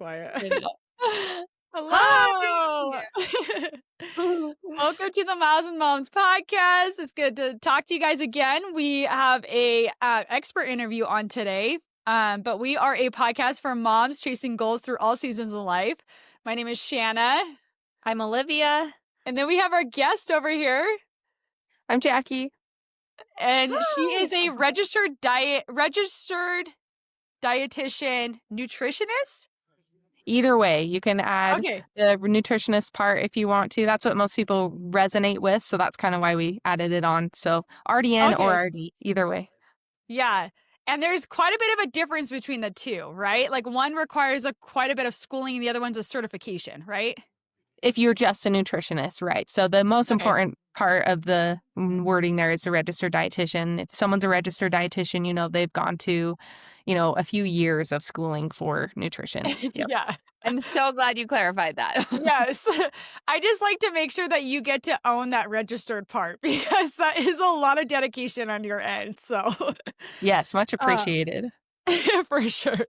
quiet. I know. Hello. Hi. Welcome to the Miles and Moms podcast. It's good to talk to you guys again. We have a expert interview on today, but we are a podcast for moms chasing goals through all seasons of life. My name is Shanna. I'm Olivia. And then we have our guest over here. I'm Jackie. And she Hi. is a registered dietitian nutritionist. Either way, you can add Okay. the nutritionist part if you want to. That's what most people resonate with. So that's kind of why we added it on. So RDN or RD, either way. Yeah. And there's quite a bit of a difference between the two, right? Like one requires quite a bit of schooling and the other one's a certification, right? If you're just a nutritionist, right? So the most important part of the wording there is a registered dietitian. If someone's a registered dietitian, you know, they've gone to, you know, a few years of schooling for nutrition. Yep. Yeah. I'm so glad you clarified that. Yes. I just like to make sure that you get to own that registered part because that is a lot of dedication on your end. So, yes, much appreciated. For sure.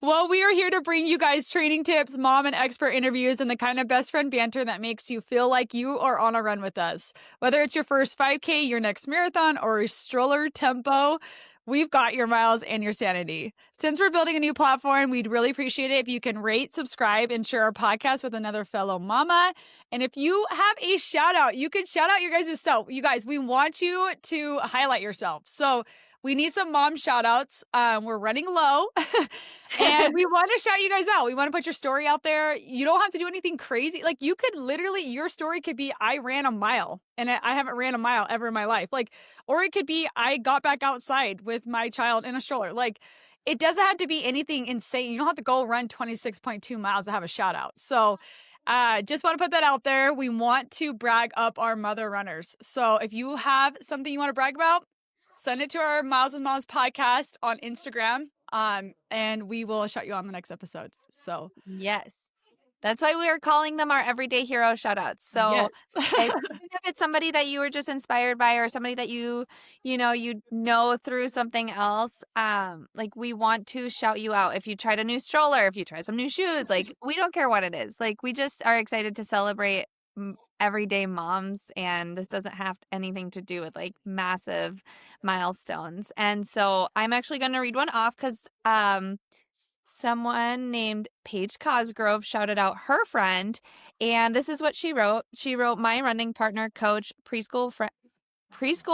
Well, we are here to bring you guys training tips, mom and expert interviews, and the kind of best friend banter that makes you feel like you are on a run with us. Whether it's your first 5K, your next marathon, or a stroller tempo, we've got your miles and your sanity. Since we're building a new platform, we'd really appreciate it if you can rate, subscribe, and share our podcast with another fellow mama. And if you have a shout out, you can shout out your guys' self. You guys, we want you to highlight yourself. So we need some mom shout outs. We're running low and we want to shout you guys out. We want to put your story out there. You don't have to do anything crazy. Like you could literally, your story could be, I ran a mile and I haven't ran a mile ever in my life. Like, or it could be, I got back outside with my child in a stroller. Like it doesn't have to be anything insane. You don't have to go run 26.2 miles to have a shout out. So just want to put that out there. We want to brag up our mother runners. So if you have something you want to brag about, send it to our Miles and Moms podcast on Instagram, and we will shout you on the next episode. So yes. That's why we are calling them our everyday hero shout outs. So yes. even if it's somebody that you were just inspired by or somebody that you know through something else, like we want to shout you out. If you tried a new stroller, if you tried some new shoes, like we don't care what it is. Like we just are excited to celebrate everyday moms, and this doesn't have anything to do with like massive milestones. And so I'm actually going to read one off because someone named Paige Cosgrove shouted out her friend, and this is what she wrote. She wrote, my running partner, coach, preschool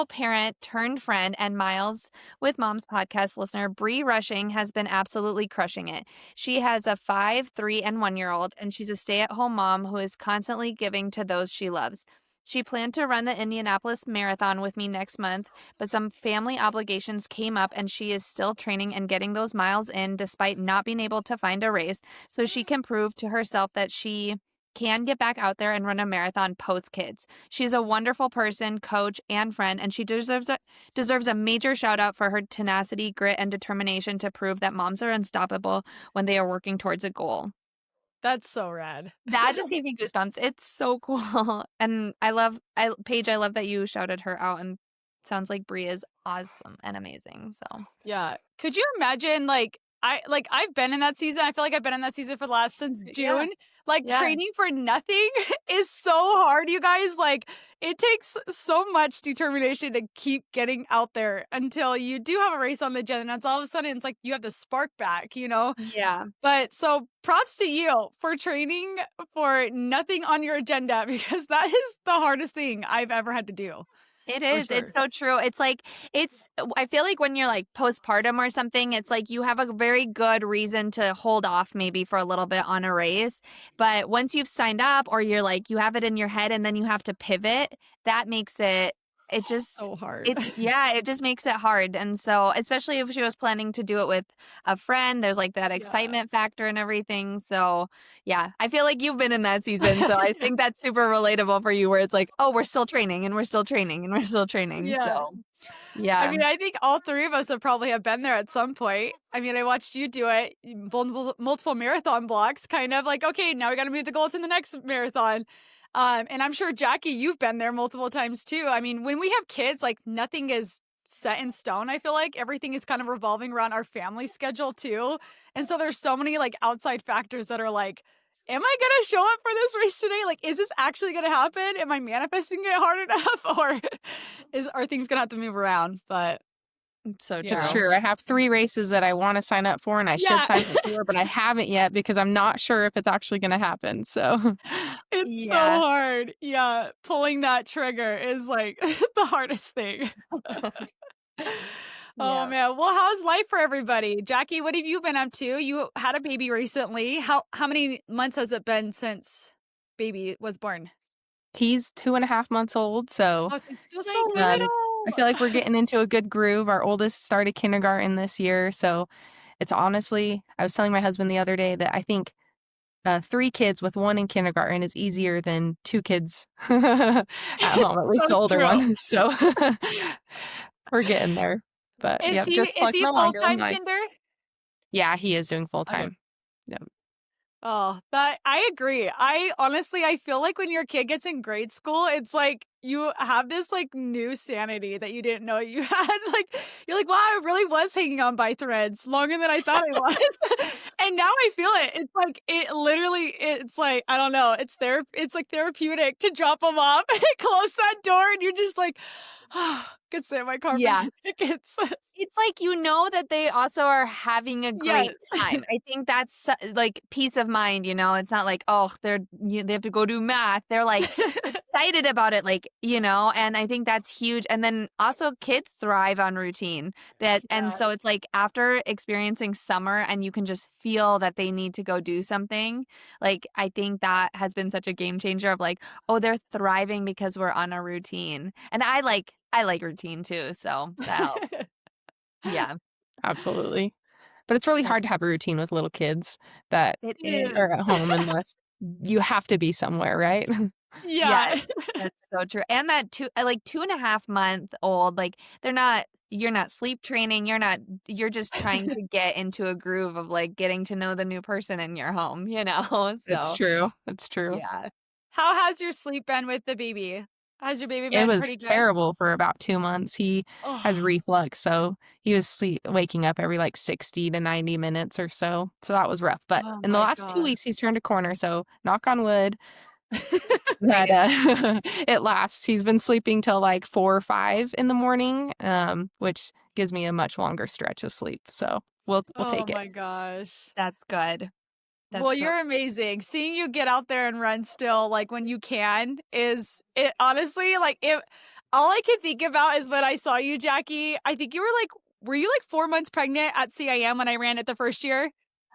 parent turned friend, and Miles with Moms podcast listener, Bree Rushing, has been absolutely crushing it. She has a 5, 3, and 1-year-old, and she's a stay-at-home mom who is constantly giving to those she loves. She planned to run the Indianapolis Marathon with me next month, but some family obligations came up and she is still training and getting those miles in despite not being able to find a race, so she can prove to herself that she can get back out there and run a marathon post-kids. She's a wonderful person, coach, and friend, and she deserves a major shout-out for her tenacity, grit, and determination to prove that moms are unstoppable when they are working towards a goal. That's so rad. That just gave me goosebumps. It's so cool. And Paige, I love that you shouted her out, and it sounds like Brie is awesome and amazing. So Yeah. Could you imagine I've been in that season. I feel like I've been in that season since June. Training for nothing is so hard, you guys. Like it takes so much determination to keep getting out there until you do have a race on the agenda. And all of a sudden it's like you have the spark back, you know? yeah. But so props to you for training for nothing on your agenda because that is the hardest thing I've ever had to do. It is. sure. It's so true. It's like, I feel like when you're like postpartum or something, it's like you have a very good reason to hold off maybe for a little bit on a race. But once you've signed up or you're like, you have it in your head and then you have to pivot, that makes it just so hard. It just makes it hard. And so, especially if she was planning to do it with a friend, there's like that excitement factor and everything. So yeah, I feel like you've been in that season. So I think that's super relatable for you where it's like, oh, we're still training and we're still training and we're still training. Yeah. So yeah. I mean, I think all three of us have probably been there at some point. I mean, I watched you do it, multiple marathon blocks, kind of like, okay, now we got to move the goal to the next marathon. And I'm sure, Jackie, you've been there multiple times too. I mean, when we have kids, like nothing is set in stone. I feel like everything is kind of revolving around our family schedule too. And so there's so many like outside factors that are like, am I going to show up for this race today? Like, is this actually going to happen? Am I manifesting it hard enough? Or are things going to have to move around? But It's so Yeah. It's true. true. I have 3 races that I want to sign up for, and I should Yeah. sign up for, but I haven't yet because I'm not sure if it's actually going to happen. So it's so Yeah. hard. Yeah. Pulling that trigger is like the hardest thing. Oh Yeah. man. Well, how's life for everybody? Jackie, what have you been up to? You had a baby recently. How many months has it been since baby was born? he's 2.5 months old. So Oh, so still so Thank little. I feel like we're getting into a good groove. Our oldest started kindergarten this year. So it's honestly, I was telling my husband the other day that I think 3 kids with 1 in kindergarten is easier than 2 kids at home, at least So the older true. one. So we're getting there. But Is yeah, he just plugging along, doing full-time nice. kinder? Yeah, he is doing full time. Yep. Oh, that I agree. I feel like when your kid gets in grade school, it's like you have this like new sanity that you didn't know you had. Like you're like, wow, I really was hanging on by threads longer than I thought I was. And now I feel it. It's like it's like, I don't know, it's like therapeutic to drop them off and close that door and you're just like, oh, could sit in my car Yeah. for tickets. It's like you know that they also are having a great Yes. time. I think that's like peace of mind, you know? It's not like, oh, they have to go do math. They're like excited about it, like, you know, and I think that's huge. And then also kids thrive on routine. And so it's like after experiencing summer and you can just feel that they need to go do something, like I think that has been such a game changer of like, oh, they're thriving because we're on a routine. And I like routine too, so that helps. Yeah. Absolutely. But it's really hard to have a routine with little kids that It It is. are at home unless you have to be somewhere, right? Yeah. Yes, that's so true. And that 2.5-month old, like you're not sleep training. You're just trying to get into a groove of like getting to know the new person in your home, you know? It's So true. It's true. yeah. How has your sleep been with the baby? Has your baby It been was pretty good? terrible for about 2 months. He has Oh, reflux, so he was waking up every like 60 to 90 minutes or so. So that was rough. But oh in the my last 2 God. weeks, he's turned a corner. So knock on wood that it lasts. He's been sleeping till like 4 or 5 in the morning, which gives me a much longer stretch of sleep. So we'll Oh take it. my gosh. That's good. Well, That's so you're amazing. Seeing you get out there and run still, like when you can, is it honestly like it. All I can think about is when I saw you, Jackie. I think were you like 4 months pregnant at CIM when I ran it the first year?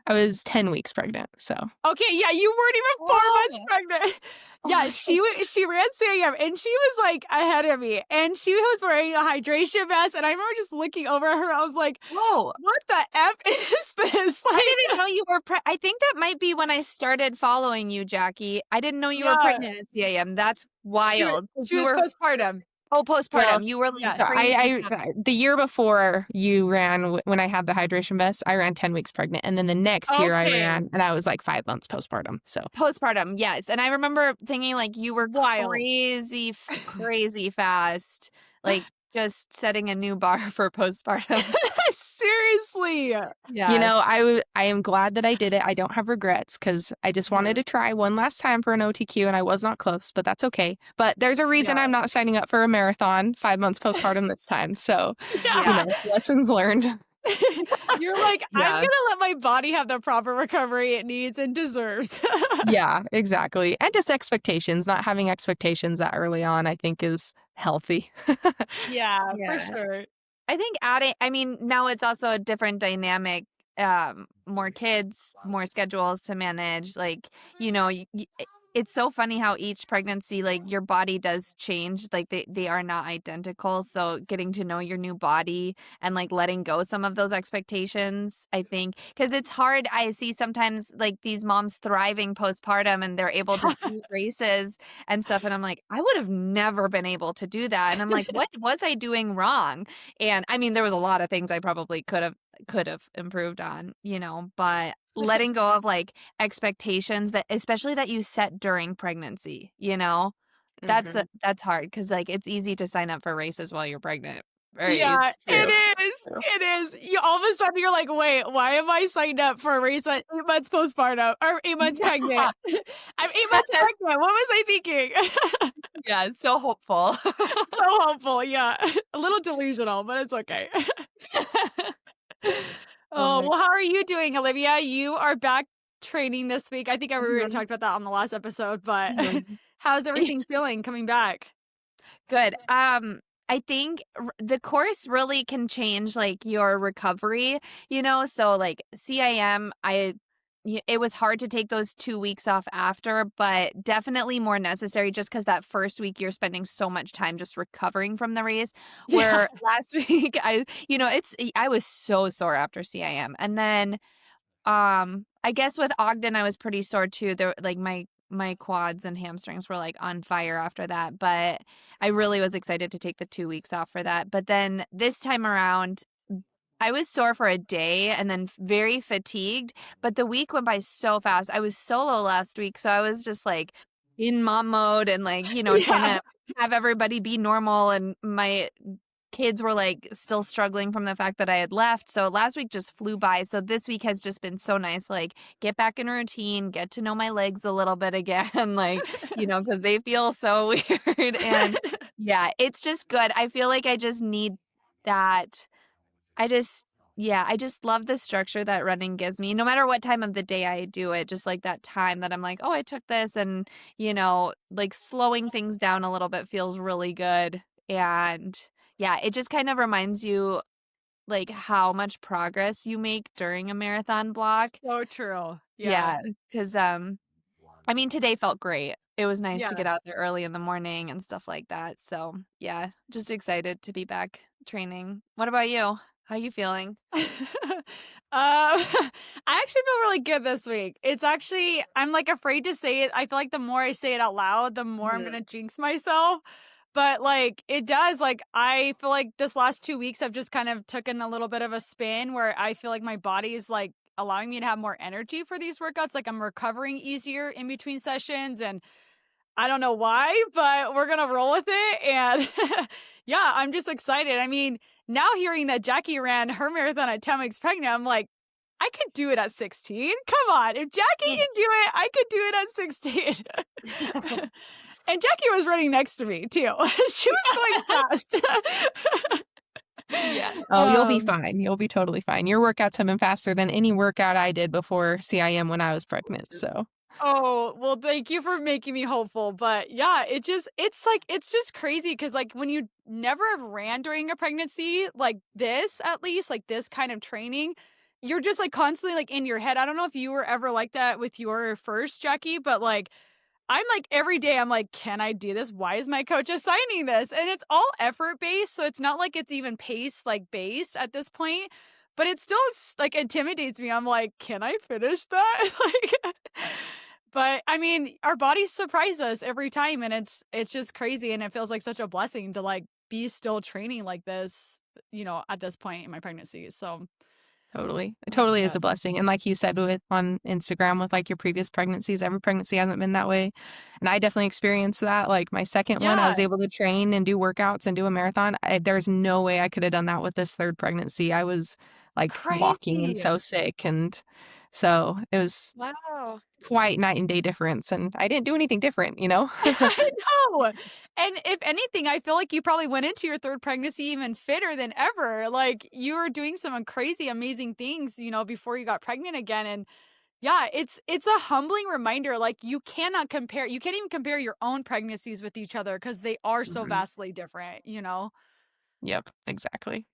I was 10 weeks pregnant. So Okay, yeah, you weren't even 4 months Whoa. pregnant. Oh Yeah, my she ran CIM and she was like ahead of me, and she was wearing a hydration vest, and I remember just looking over at her. I was like, Whoa. "What the f is this?" I Like, didn't know you were I think that might be when I started following you, Jackie. I didn't know you were yeah, pregnant at CIM. That's wild. 'Cause she you was were postpartum. postpartum. well, You were like Yes. so crazy. the year before you ran, when I had the hydration vest, I ran 10 weeks pregnant. And then the next year I Okay, ran, and I was like 5 months postpartum. So Postpartum, yes. And I remember thinking like you were wild. crazy fast, like just setting a new bar for postpartum. Seriously. Yeah. I am glad that I did it. I don't have regrets because I just wanted to try one last time for an OTQ, and I was not close, but that's okay. But there's a reason Yeah. I'm not signing up for a marathon 5 months postpartum this time. So, Yeah. lessons learned. You're like, I'm Yeah. gonna let my body have the proper recovery it needs and deserves. Yeah, exactly. And just expectations, not having expectations that early on, I think is healthy. Yeah, for Yeah. sure. I think now it's also a different dynamic. More kids, more schedules to manage. Like, you know, it's so funny how each pregnancy, like your body does change. Like they are not identical. So getting to know your new body and like letting go some of those expectations, I think, because it's hard. I see sometimes like these moms thriving postpartum and they're able to do races and stuff. And I'm like, I would have never been able to do that. And I'm like, what was I doing wrong? And I mean, there was a lot of things I probably could have improved on, you know, but letting go of like expectations that especially that you set during pregnancy, you know, that's hard because like it's easy to sign up for races while you're pregnant, Yeah, True. it is. True. It is. You all of a sudden you're like, wait, why am I signed up for a race at 8 months postpartum or 8 months pregnant? I'm 8 months Yes. pregnant. What was I thinking? Yeah, so hopeful. So hopeful, yeah. A little delusional, but it's okay. Oh Oh, my well, how are you doing, Olivia? You are back training this week. I think we already Mhm, talked about that on the last episode, but mhm. how's everything feeling coming back? Good. I think the course really can change like your recovery, so like CIM, it was hard to take those 2 weeks off after, but definitely more necessary just because that first week you're spending so much time just recovering from the race. Yeah. Where last week I was so sore after CIM. And then I guess with Ogden, I was pretty sore too. There, like my quads and hamstrings were like on fire after that. But I really was excited to take the 2 weeks off for that. But then this time around, I was sore for a day and then very fatigued. But the week went by so fast. I was solo last week, so I was just like in mom mode and like trying Yeah. to have everybody be normal. And my kids were like still struggling from the fact that I had left. So last week just flew by. So this week has just been so nice. Like get back in routine, get to know my legs a little bit again, like, because they feel so weird. And yeah, it's just good. I feel like I just need that. I just, yeah, I just love the structure that running gives me. No matter what time of the day I do it, just like that time that I'm like, oh, I took this and, like slowing things down a little bit feels really good. And yeah, it just kind of reminds you like how much progress you make during a marathon block. So true. Yeah. Yeah, because I mean, today felt great. It was nice to Yeah. get out there early in the morning and stuff like that. So yeah, just excited to be back training. What about you? How you feeling? I actually feel really good this week. It's actually, I'm like afraid to say it. I feel like the more I say it out loud, the more I'm Mhm. gonna jinx myself. But like it does, like I feel like this last 2 weeks I've just kind of taken a little bit of a spin where I feel like my body is like allowing me to have more energy for these workouts. Like I'm recovering easier in between sessions and I don't know why, but we're gonna roll with it. And yeah, I'm just excited. I mean, now hearing that Jackie ran her marathon at 10 weeks pregnant, I'm like, I could do it at 16. Come on. If Jackie can do it, I could do it at 16. And Jackie was running next to me too. She was going fast. Yeah. Oh, you'll be um, fine. You'll be totally fine. Your workouts have been faster than any workout I did before CIM when I was pregnant. So Oh, well, thank you for making me hopeful. But yeah, it's just crazy because, like, when you never have ran during a pregnancy, like this, at least, like this kind of training, you're just like constantly like in your head. I don't know if you were ever like that with your first, Jackie, but like, I'm like every day, I'm like, can I do this? Why is my coach assigning this? And it's all effort based. So it's not like it's even pace like based at this point, but it still like intimidates me. I'm like, can I finish that? Like, but I mean, our bodies surprise us every time. And it's just crazy. And it feels like such a blessing to like be still training like this, at this point in my pregnancy. So totally. It totally yeah. is a blessing. And like you said with on Instagram with like your previous pregnancies, every pregnancy hasn't been that way. And I definitely experienced that. Like my second one, I Yeah. was able to train and do workouts and do a marathon. There's no way I could have done that with this third pregnancy. I was like walking and Crazy. so sick. And so it was Wow. quite night and day difference. And I didn't do anything different, you know? I know. And if anything, I feel like you probably went into your third pregnancy even fitter than ever. Like you were doing some crazy, amazing things, before you got pregnant again. And yeah, it's a humbling reminder. Like you cannot compare, you can't even compare your own pregnancies with each other because they are so Mhm. vastly different. Yep, exactly.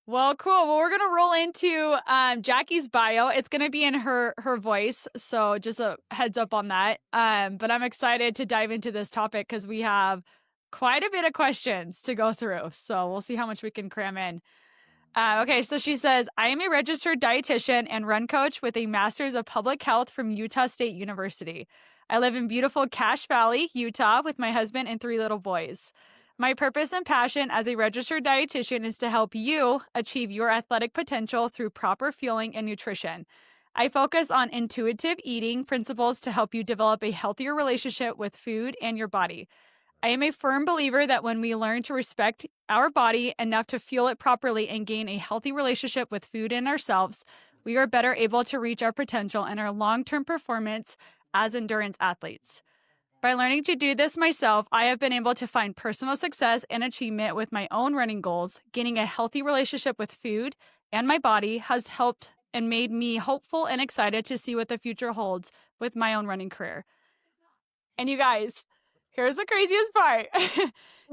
Well, cool. Well, we're gonna roll into Jackie's bio. It's gonna be in her voice, so just a heads up on that. But I'm excited to dive into this topic because we have quite a bit of questions to go through. So we'll see how much we can cram in. Okay, so she says, I am a registered dietitian and run coach with a master's of public health from Utah State University. I live in beautiful Cache Valley, Utah, with my husband and 3 little boys. My purpose and passion as a registered dietitian is to help you achieve your athletic potential through proper fueling and nutrition. I focus on intuitive eating principles to help you develop a healthier relationship with food and your body. I am a firm believer that when we learn to respect our body enough to fuel it properly and gain a healthy relationship with food and ourselves, we are better able to reach our potential and our long-term performance as endurance athletes. By learning to do this myself, I have been able to find personal success and achievement with my own running goals. Gaining a healthy relationship with food and my body has helped and made me hopeful and excited to see what the future holds with my own running career. And you guys, here's the craziest part.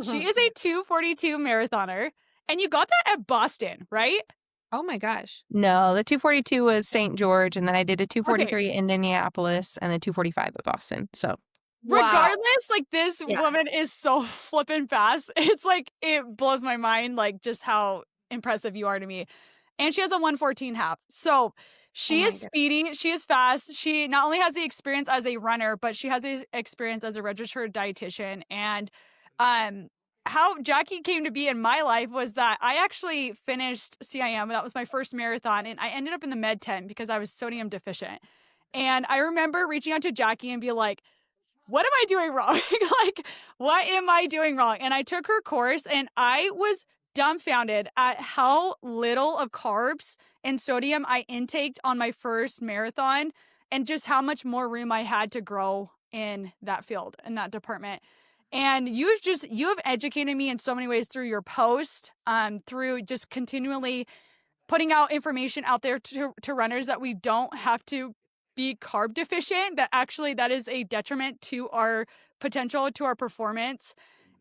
She is a 2:42 marathoner, and you got that at Boston, right? Oh my gosh. No, the 242 was St. George, and then I did a Okay. 243 in Indianapolis and then 245 at Boston. So Wow. Regardless, like this Yeah. woman is so flippin' fast. It's like it blows my mind, like just how impressive you are to me. And she has a 1:14 half. So she Oh my is speedy. She is fast. She not only has the experience as a runner, but she has the experience as a registered dietitian. And um, how Jackie came to be in my life was that I actually finished CIM. That was my first marathon, and I ended up in the med tent because I was sodium deficient. And I remember reaching out to Jackie and be like, what am I doing wrong? Like, what am I doing wrong? And I took her course and I was dumbfounded at how little of carbs and sodium I intaked on my first marathon and just how much more room I had to grow in that field, in that department. And you have educated me in so many ways through your post, through just continually putting out information out there to runners that we don't have to be carb deficient, that actually that is a detriment to our potential, to our performance.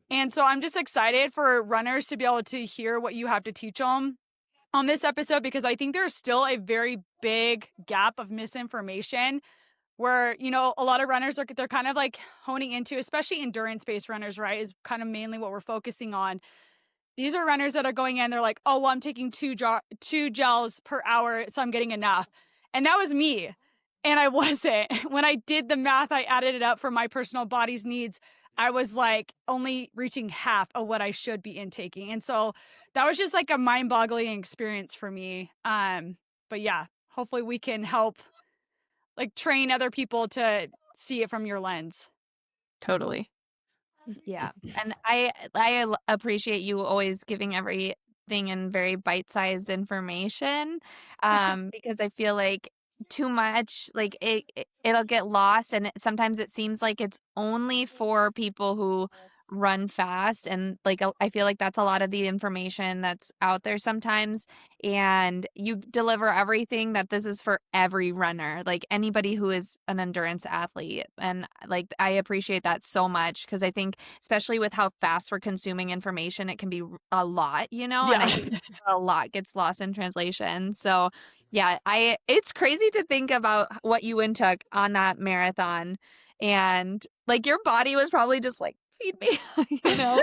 And so I'm just excited for runners to be able to hear what you have to teach them on this episode, because I think there's still a very big gap of misinformation where, you know, a lot of runners they're kind of like honing into, especially endurance-based runners, right, is kind of mainly what we're focusing on. These are runners that are going in, they're like, oh, well, I'm taking two gels per hour, so I'm getting enough. And that was me. And I wasn't. When I did the math, I added it up for my personal body's needs. I was like only reaching half of what I should be intaking. And so that was just like a mind-boggling experience for me. But yeah, hopefully we can help like train other people to see it from your lens. totally. Yeah. And I appreciate you always giving everything in very bite-sized information, because I feel like too much, like it'll get lost, and sometimes it seems like it's only for people who run fast, and like I feel like that's a lot of the information that's out there sometimes, and you deliver everything that this is for every runner, like anybody who is an endurance athlete. And like I appreciate that so much, because I think especially with how fast we're consuming information, it can be a lot, you know. And I think a lot gets lost in translation. So yeah, it's crazy to think about what you intook on that marathon, and like your body was probably just like, feed me, you know.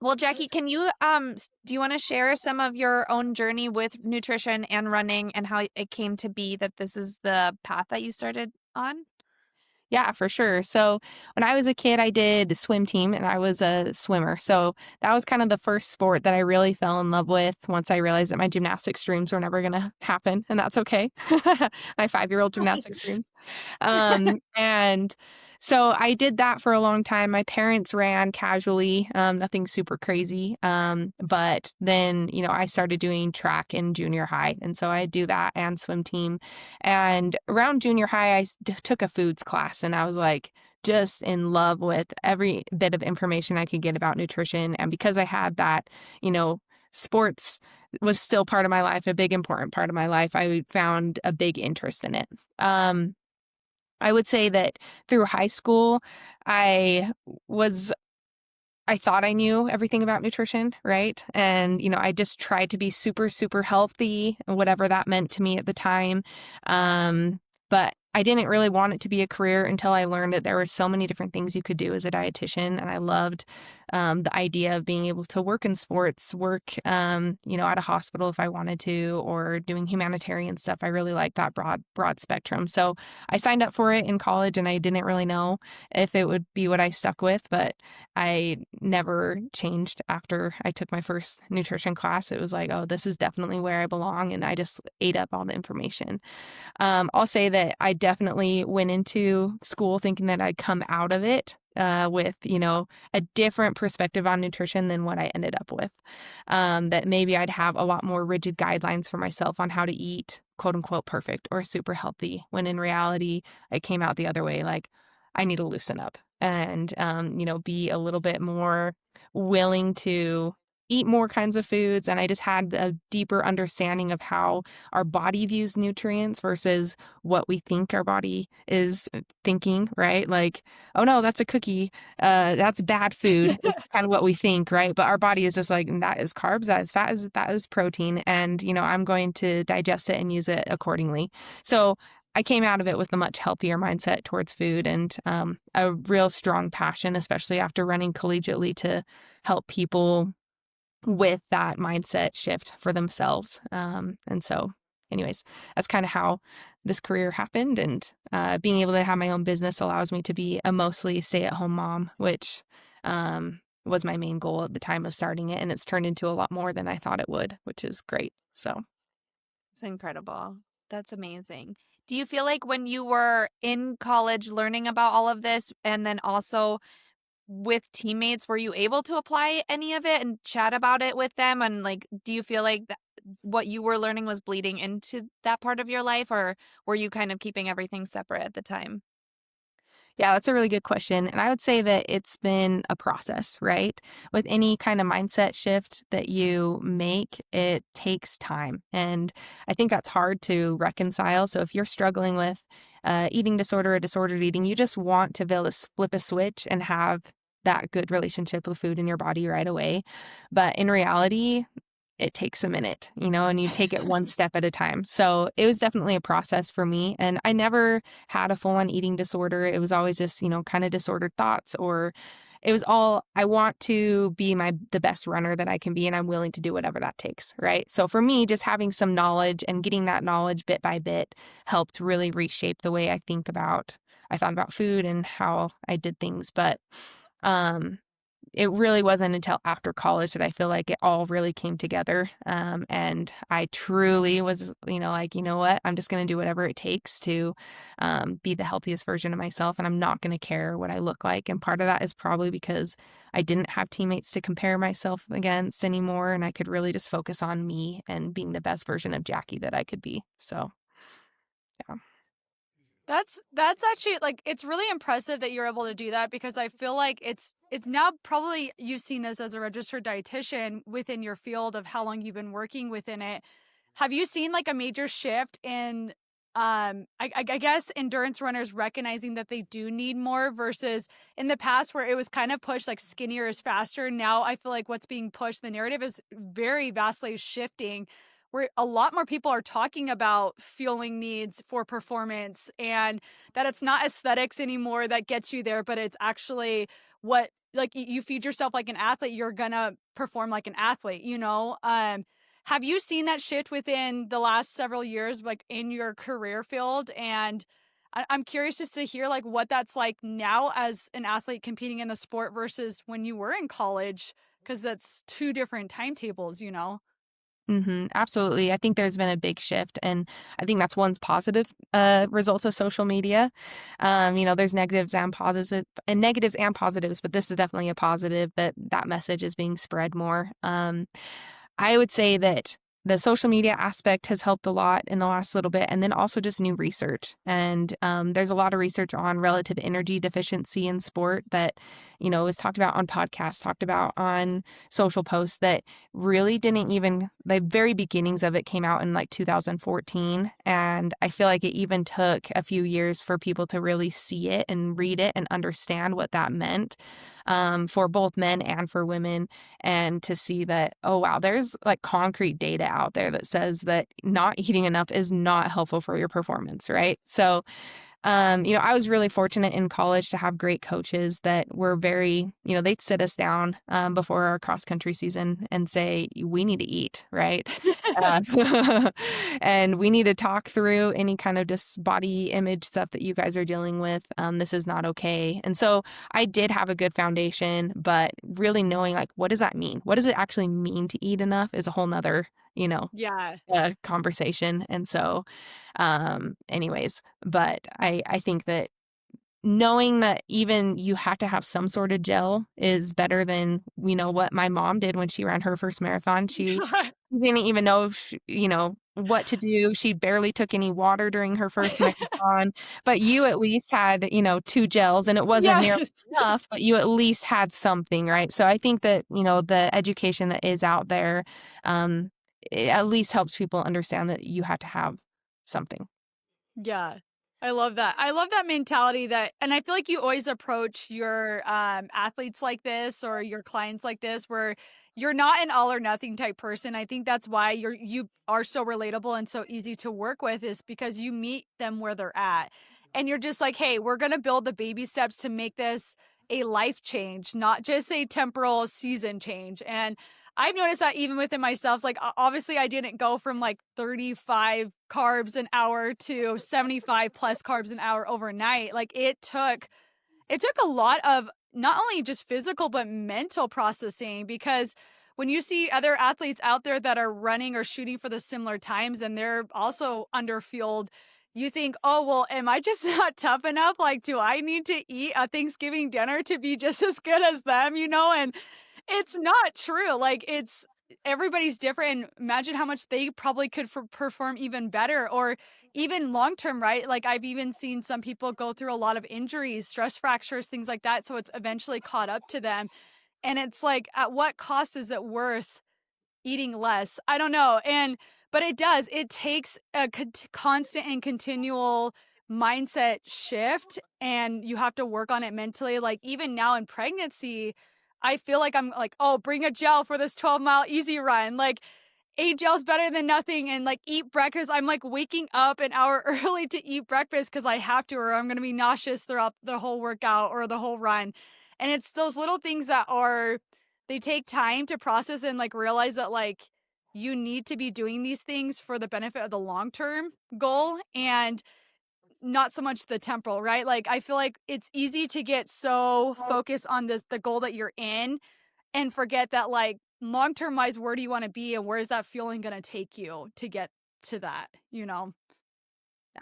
Well, Jackie, can you do you want to share some of your own journey with nutrition and running, and how it came to be that this is the path that you started on? Yeah, for sure. So when I was a kid, I did swim team and I was a swimmer. So that was kind of the first sport that I really fell in love with once I realized that my gymnastics dreams were never going to happen. And that's okay. My 5-year-old gymnastics dreams. And so I did that for a long time. My parents ran casually, nothing super crazy. But then, you know, I started doing track in junior high. And so I do that and swim team. And around junior high, I took a foods class, and I was like just in love with every bit of information I could get about nutrition. And because I had that, you know, sports was still part of my life, a big important part of my life, I found a big interest in it. I would say that through high school, I thought I knew everything about nutrition, right? And, you know, I just tried to be super, super healthy, whatever that meant to me at the time. But I didn't really want it to be a career until I learned that there were so many different things you could do as a dietitian. And I loved the idea of being able to work in sports, work, you know, at a hospital if I wanted to, or doing humanitarian stuff. I really liked that broad spectrum. So I signed up for it in college, and I didn't really know if it would be what I stuck with, but I never changed after I took my first nutrition class. It was like, oh, this is definitely where I belong. And I just ate up all the information. I'll say that I definitely went into school thinking that I'd come out of it with, a different perspective on nutrition than what I ended up with. That maybe I'd have a lot more rigid guidelines for myself on how to eat, quote unquote, perfect or super healthy, when in reality, it came out the other way. Like, I need to loosen up and, be a little bit more willing to eat more kinds of foods. And I just had a deeper understanding of how our body views nutrients versus what we think our body is thinking, right? Like, oh no, that's a cookie. That's bad food. It's kind of what we think, right? But our body is just like, that is carbs, that is fat, that is protein. And, I'm going to digest it and use it accordingly. So I came out of it with a much healthier mindset towards food and a real strong passion, especially after running collegiately, to help people with that mindset shift for themselves. And so anyways, that's kind of how this career happened. And being able to have my own business allows me to be a mostly stay-at-home mom, which was my main goal at the time of starting it. And it's turned into a lot more than I thought it would, which is great. So It's incredible. That's amazing. Do you feel like when you were in college learning about all of this and then also with teammates, were you able to apply any of it and chat about it with them? And like, do you feel like what you were learning was bleeding into that part of your life, or were you kind of keeping everything separate at the time? yeah, that's a really good question. And I would say that it's been a process, right? With any kind of mindset shift that you make, it takes time. And I think that's hard to reconcile. So if you're struggling with eating disorder or disordered eating, you just want to be able to flip a switch and have that good relationship with food in your body right away. But in reality, it takes a minute, and you take it one step at a time. So it was definitely a process for me. And I never had a full on eating disorder. It was always just, kind of disordered thoughts, or it was all, I want to be the best runner that I can be, and I'm willing to do whatever that takes. Right. So for me, just having some knowledge and getting that knowledge bit by bit helped really reshape the way I thought about food and how I did things. But, it really wasn't until after college that I feel like it all really came together. And I truly was, like, you know what, I'm just going to do whatever it takes to be the healthiest version of myself. And I'm not going to care what I look like. And part of that is probably because I didn't have teammates to compare myself against anymore. And I could really just focus on me and being the best version of Jackie that I could be. So, yeah. That's actually, like, it's really impressive that you're able to do that, because I feel like it's now, probably you've seen this as a registered dietitian within your field of how long you've been working within it. Have you seen like a major shift in I guess endurance runners recognizing that they do need more, versus in the past where it was kind of pushed like skinnier is faster? Now I feel like what's being pushed, the narrative is very vastly shifting, where a lot more people are talking about fueling needs for performance, and that it's not aesthetics anymore that gets you there, but it's actually what, like, you feed yourself like an athlete, you're gonna perform like an athlete, have you seen that shift within the last several years, like in your career field? And I'm curious just to hear like what that's like now as an athlete competing in the sport versus when you were in college, because that's two different timetables. Absolutely. I think there's been a big shift, and I think that's one positive result of social media. There's negatives and positives, but this is definitely a positive that message is being spread more. I would say that the social media aspect has helped a lot in the last little bit, and then also just new research. And there's a lot of research on relative energy deficiency in sport that, was talked about on podcasts, talked about on social posts, that really didn't even, the very beginnings of it came out in like 2014. And I feel like it even took a few years for people to really see it and read it and understand what that meant for both men and for women, and to see that, oh, wow, there's like concrete data out there that says that not eating enough is not helpful for your performance, right? So I was really fortunate in college to have great coaches that were very, they'd sit us down before our cross country season and say, we need to eat, right? And we need to talk through any kind of just body image stuff that you guys are dealing with. This is not okay. And so I did have a good foundation, but really knowing like, what does that mean? What does it actually mean to eat enough is a whole nother, Yeah. conversation. And so, anyways, but I think that knowing that even you have to have some sort of gel is better than, what my mom did when she ran her first marathon. She didn't even know, what to do. She barely took any water during her first marathon, but you at least had, 2 gels, and it wasn't nearly Yes. enough, but you at least had something, right? So I think that, the education that is out there, it at least helps people understand that you have to have something. Yeah. I love that. I love that mentality and I feel like you always approach your athletes like this or your clients like this, where you're not an all or nothing type person. I think that's why you are so relatable and so easy to work with, is because you meet them where they're at. And you're just like, hey, we're going to build the baby steps to make this a life change, not just a temporal season change. And I've noticed that even within myself, like obviously I didn't go from like 35 carbs an hour to 75 plus carbs an hour overnight. Like it took a lot of not only just physical but mental processing, because when you see other athletes out there that are running or shooting for the similar times and they're also underfueled, you think, oh, well, am I just not tough enough? Like, do I need to eat a Thanksgiving dinner to be just as good as them, And it's not true. Like, everybody's different. And imagine how much they probably could perform even better, or even long term, right? Like, I've even seen some people go through a lot of injuries, stress fractures, things like that. So it's eventually caught up to them. And it's like, at what cost is it worth eating less? I don't know. But it takes a constant and continual mindset shift, and you have to work on it mentally. Like, even now in pregnancy, I feel like I'm like, oh, bring a gel for this 12-mile easy run. Like, 8 gel's better than nothing. And like, eat breakfast. I'm like waking up an hour early to eat breakfast because I have to, or I'm going to be nauseous throughout the whole workout or the whole run. And it's those little things they take time to process and like realize that like you need to be doing these things for the benefit of the long-term goal and not so much the temporal, right? Like, I feel like it's easy to get so focused on the goal that you're in and forget that, like, long-term wise, where do you want to be and where is that feeling going to take you to get to that?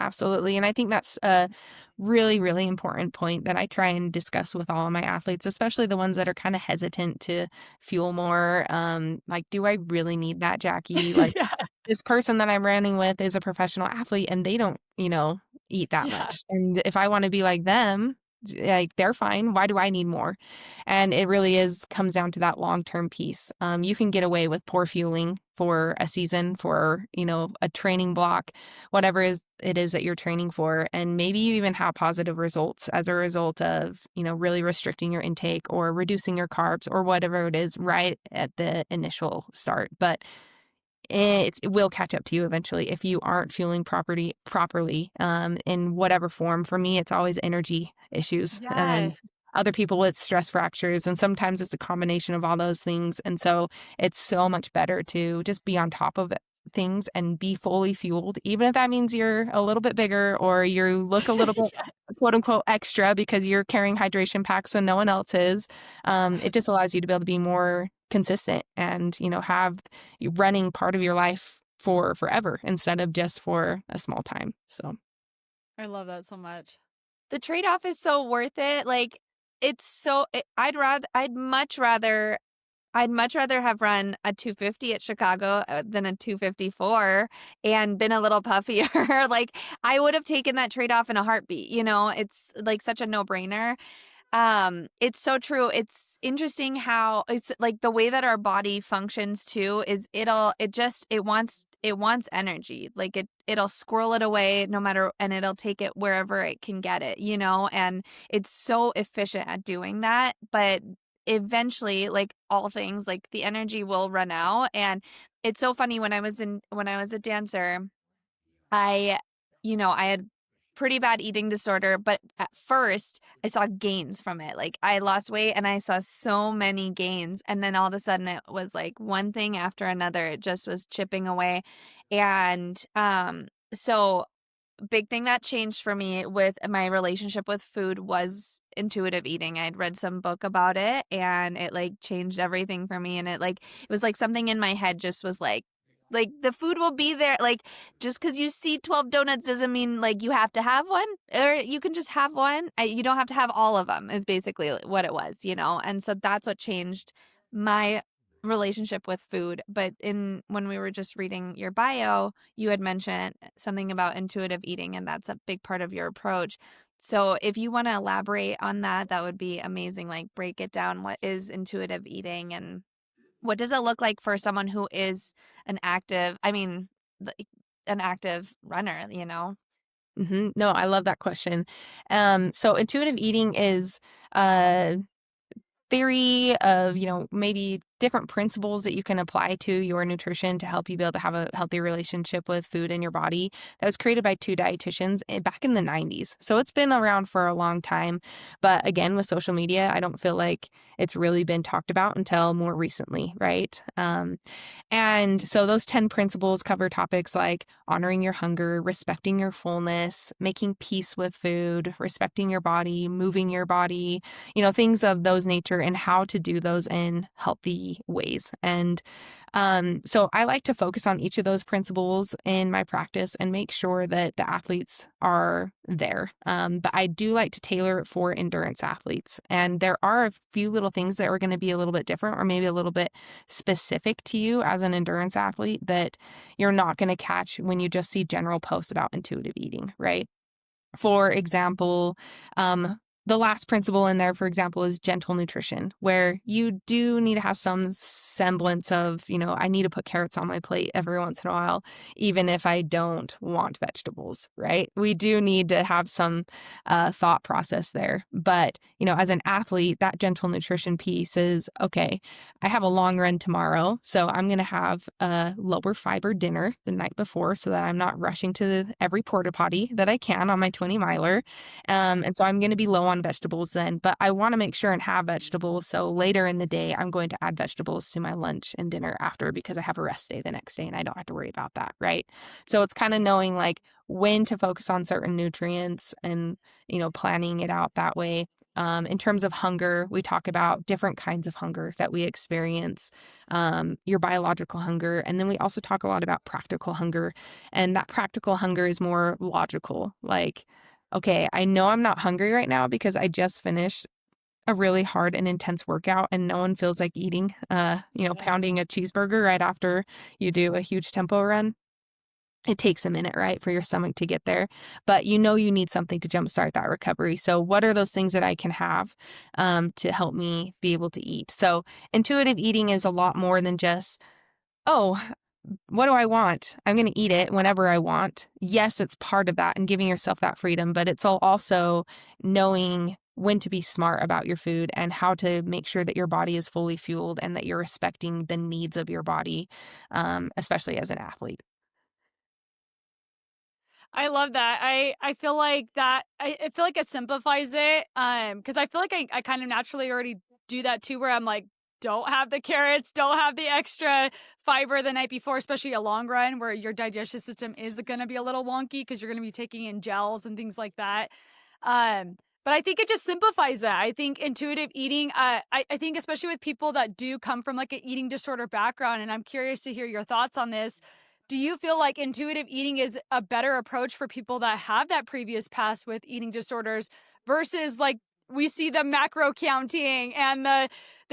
Absolutely. And I think that's a really, really important point that I try and discuss with all of my athletes, especially the ones that are kind of hesitant to fuel more. Like, do I really need that, Jackie? Like, Yeah. this person that I'm running with is a professional athlete and they don't, eat that Yeah. much. And if I want to be like them, like they're fine. Why do I need more? And it really comes down to that long-term piece. You can get away with poor fueling for a season, for, a training block, whatever it is that you're training for. And maybe you even have positive results as a result of, really restricting your intake or reducing your carbs or whatever it is right at the initial start. But it will catch up to you eventually if you aren't fueling properly in whatever form. For me, it's always energy issues, Yeah. and other people it's stress fractures, and sometimes it's a combination of all those things. And so it's so much better to just be on top of things and be fully fueled, even if that means you're a little bit bigger or you look a little bit Yeah. quote unquote extra because you're carrying hydration packs so no one else is. It just allows you to be able to be more consistent and, have running part of your life for forever instead of just for a small time. So I love that so much. The trade-off is so worth it. Like, I'd much rather have run a 250 at Chicago than a 254 and been a little puffier. Like, I would have taken that trade-off in a heartbeat. It's like such a no-brainer. It's so true. It's interesting how it's like the way that our body functions too is it wants energy. Like, it'll squirrel it away no matter, and it'll take it wherever it can get it, and it's so efficient at doing that. But eventually, like all things, like the energy will run out. And it's so funny, when I was a dancer, I had pretty bad eating disorder, but at first I saw gains from it. Like, I lost weight and I saw so many gains. And then all of a sudden it was like one thing after another. It just was chipping away. And so big thing that changed for me with my relationship with food was intuitive eating. I'd read some book about it and it like changed everything for me. And it was like something in my head just was like, Like, the food will be there. Like, just because you see 12 donuts doesn't mean, like, you have to have one, or you can just have one. You don't have to have all of them is basically what it was, you know? And so that's what changed my relationship with food. But when we were just reading your bio, you had mentioned something about intuitive eating, and that's a big part of your approach. So if you want to elaborate on that, that would be amazing. Like, break it down. What is intuitive eating, and what does it look like for someone who is an active, an active runner, you know? No, I love that question. So intuitive eating is theory of, maybe different principles that you can apply to your nutrition to help you be able to have a healthy relationship with food in your body. That was created by two dietitians back in the 90s. So it's been around for a long time. But again, with social media, I don't feel like it's really been talked about until more recently, right? And so those 10 principles cover topics like honoring your hunger, respecting your fullness, making peace with food, respecting your body, moving your body, things of those nature, and how to do those in healthy ways. And so I like to focus on each of those principles in my practice and make sure that the athletes are there. But I do like to tailor it for endurance athletes. And there are a few little things that are going to be a little bit different or maybe a little bit specific to you as an endurance athlete that you're not going to catch when you just see general posts about intuitive eating, right? For example, the last principle in there, for example, is gentle nutrition, where you do need to have some semblance of, I need to put carrots on my plate every once in a while, even if I don't want vegetables, right? We do need to have some thought process there. But, as an athlete, that gentle nutrition piece is, okay, I have a long run tomorrow, so I'm going to have a lower fiber dinner the night before so that I'm not rushing to every porta potty that I can on my 20 miler. And so I'm going to be low on vegetables then, but I want to make sure and have vegetables. So later in the day, I'm going to add vegetables to my lunch and dinner after because I have a rest day the next day and I don't have to worry about that, right? So it's kind of knowing like when to focus on certain nutrients and, planning it out that way. In terms of hunger, we talk about different kinds of hunger that we experience, your biological hunger. And then we also talk a lot about practical hunger. And that practical hunger is more logical. Like, okay, I know I'm not hungry right now because I just finished a really hard and intense workout and no one feels like eating, pounding a cheeseburger right after you do a huge tempo run. It takes a minute, right, for your stomach to get there, but you need something to jumpstart that recovery. So what are those things that I can have to help me be able to eat? So intuitive eating is a lot more than just, oh, what do I want? I'm going to eat it whenever I want. Yes, it's part of that and giving yourself that freedom, but it's also knowing when to be smart about your food and how to make sure that your body is fully fueled and that you're respecting the needs of your body, especially as an athlete. I love that. I feel like that I feel like it simplifies it, because I feel like I kind of naturally already do that too, where I'm like, don't have the carrots, don't have the extra fiber the night before, especially a long run where your digestive system is going to be a little wonky because you're going to be taking in gels and things like that. But I think it just simplifies that. I think intuitive eating, I think especially with people that do come from like an eating disorder background, and I'm curious to hear your thoughts on this. Do you feel like intuitive eating is a better approach for people that have that previous past with eating disorders versus like we see the macro counting and the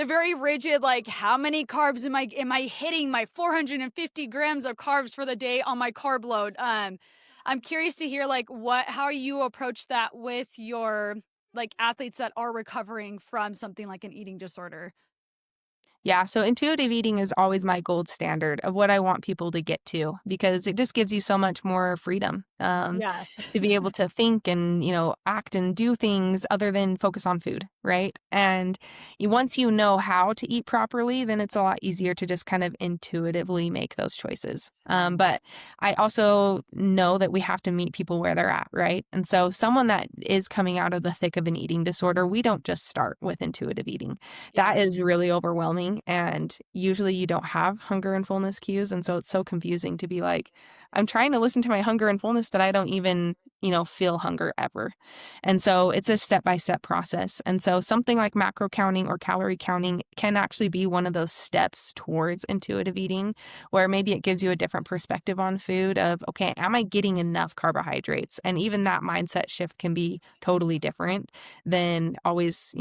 very rigid, like how many carbs am I hitting my 450 grams of carbs for the day on my carb load? I'm curious to hear like how you approach that with your like athletes that are recovering from something like an eating disorder. Yeah, so intuitive eating is always my gold standard of what I want people to get to because it just gives you so much more freedom Yeah. to be able to think and, act and do things other than focus on food, right? And once you know how to eat properly, then it's a lot easier to just kind of intuitively make those choices. But I also know that we have to meet people where they're at, right? And so someone that is coming out of the thick of an eating disorder, we don't just start with intuitive eating. That is really overwhelming. And usually you don't have hunger and fullness cues. And so it's so confusing to be like, I'm trying to listen to my hunger and fullness, but I don't even feel hunger ever. And so it's a step-by-step process. And so something like macro counting or calorie counting can actually be one of those steps towards intuitive eating, where maybe it gives you a different perspective on food of, okay, am I getting enough carbohydrates? And even that mindset shift can be totally different than always,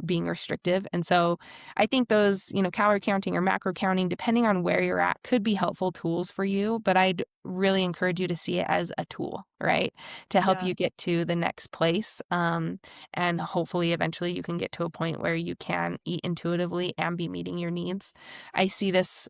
being restrictive. And so I think those, calorie counting or macro counting, depending on where you're at, could be helpful tools for you, but I'd really encourage you to see it as a tool, right? To help Yeah. you get to the next place. And hopefully eventually you can get to a point where you can eat intuitively and be meeting your needs. I see this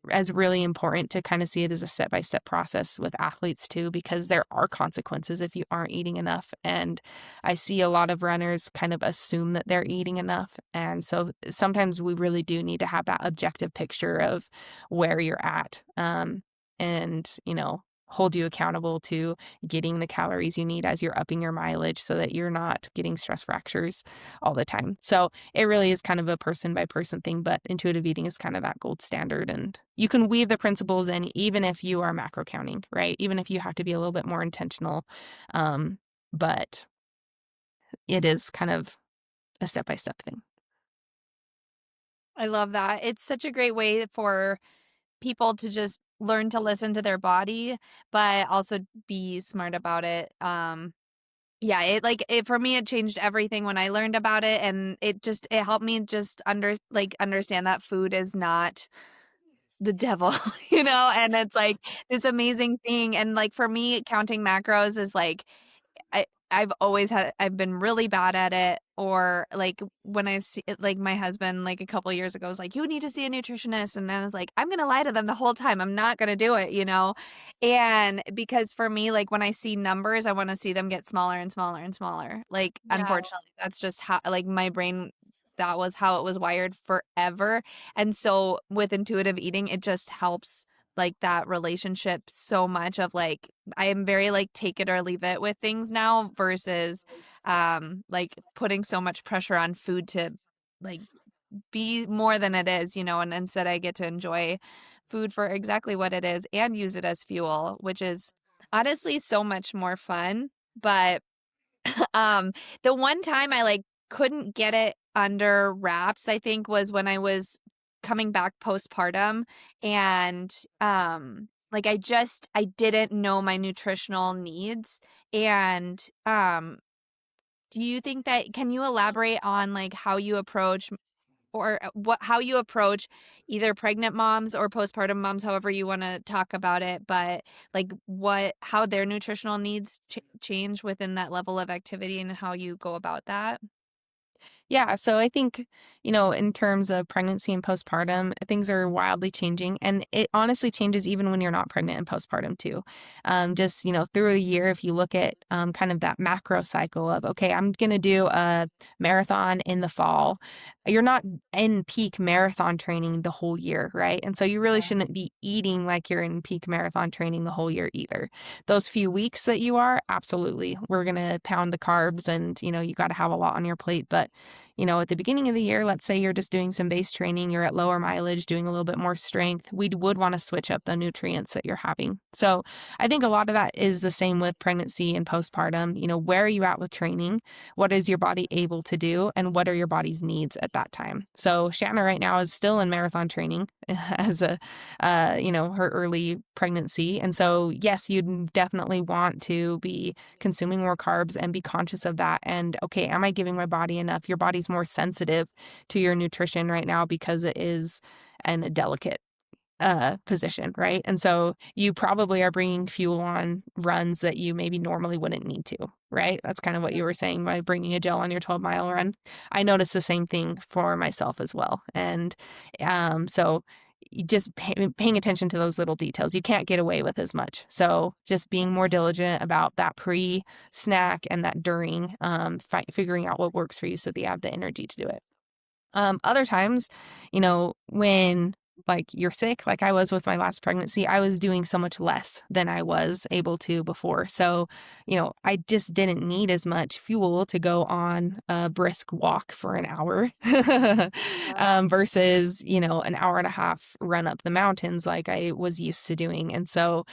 as really important to kind of see it as a step-by-step process with athletes too, because there are consequences if you aren't eating enough. And I see a lot of runners kind of assume that they're eating enough. And so sometimes we really do need to have that objective picture of where you're at. And, hold you accountable to getting the calories you need as you're upping your mileage so that you're not getting stress fractures all the time. So it really is kind of a person by person thing, but intuitive eating is kind of that gold standard. And you can weave the principles in even if you are macro counting, right? Even if you have to be a little bit more intentional. But it is kind of a step-by-step thing. I love that. It's such a great way for people to just learn to listen to their body, but also be smart about it. Yeah, it for me, it changed everything when I learned about it, and it helped me just understand that food is not the devil, and it's like this amazing thing. And like for me, counting macros is like I've been really bad at it, or like when I see like my husband like a couple years ago was like, you need to see a nutritionist, and I was like, I'm gonna lie to them the whole time, I'm not gonna do it. And because for me, like when I see numbers, I want to see them get smaller and smaller and smaller. Like Yeah. unfortunately, that's just how like my brain, that was how it was wired forever. And so with intuitive eating, it just helps like that relationship so much of like I am very like take it or leave it with things now versus like putting so much pressure on food to like be more than it is, and instead I get to enjoy food for exactly what it is and use it as fuel, which is honestly so much more fun. But um, the one time I like couldn't get it under wraps, I think, was when I was coming back postpartum, and like I didn't know my nutritional needs. And do you think that, can you elaborate on like how you approach, or how you approach either pregnant moms or postpartum moms, however you want to talk about it, but like how their nutritional needs change within that level of activity and how you go about that? Yeah, so I think, in terms of pregnancy and postpartum, things are wildly changing. And it honestly changes even when you're not pregnant and postpartum, too. Just, through a year, if you look at kind of that macro cycle of, okay, I'm going to do a marathon in the fall, you're not in peak marathon training the whole year, right? And so you really shouldn't be eating like you're in peak marathon training the whole year either. Those few weeks that you are, absolutely, we're going to pound the carbs and, you got to have a lot on your plate. But at the beginning of the year, let's say you're just doing some base training, you're at lower mileage, doing a little bit more strength, we would want to switch up the nutrients that you're having. So I think a lot of that is the same with pregnancy and postpartum. Where are you at with training? What is your body able to do? And what are your body's needs at that time? So Shanna right now is still in marathon training as her early pregnancy. And so, yes, you'd definitely want to be consuming more carbs and be conscious of that. And okay, am I giving my body enough? Your body's more sensitive to your nutrition right now because it is in a delicate position, right? And so you probably are bringing fuel on runs that you maybe normally wouldn't need to, right? That's kind of what you were saying by bringing a gel on your 12-mile run. I noticed the same thing for myself as well. And so just paying attention to those little details. You can't get away with as much. So just being more diligent about that pre-snack and that during, figuring out what works for you so that you have the energy to do it. Other times, when like you're sick, like I was with my last pregnancy, I was doing so much less than I was able to before. So, I just didn't need as much fuel to go on a brisk walk for an hour versus, an hour and a half run up the mountains like I was used to doing. And so,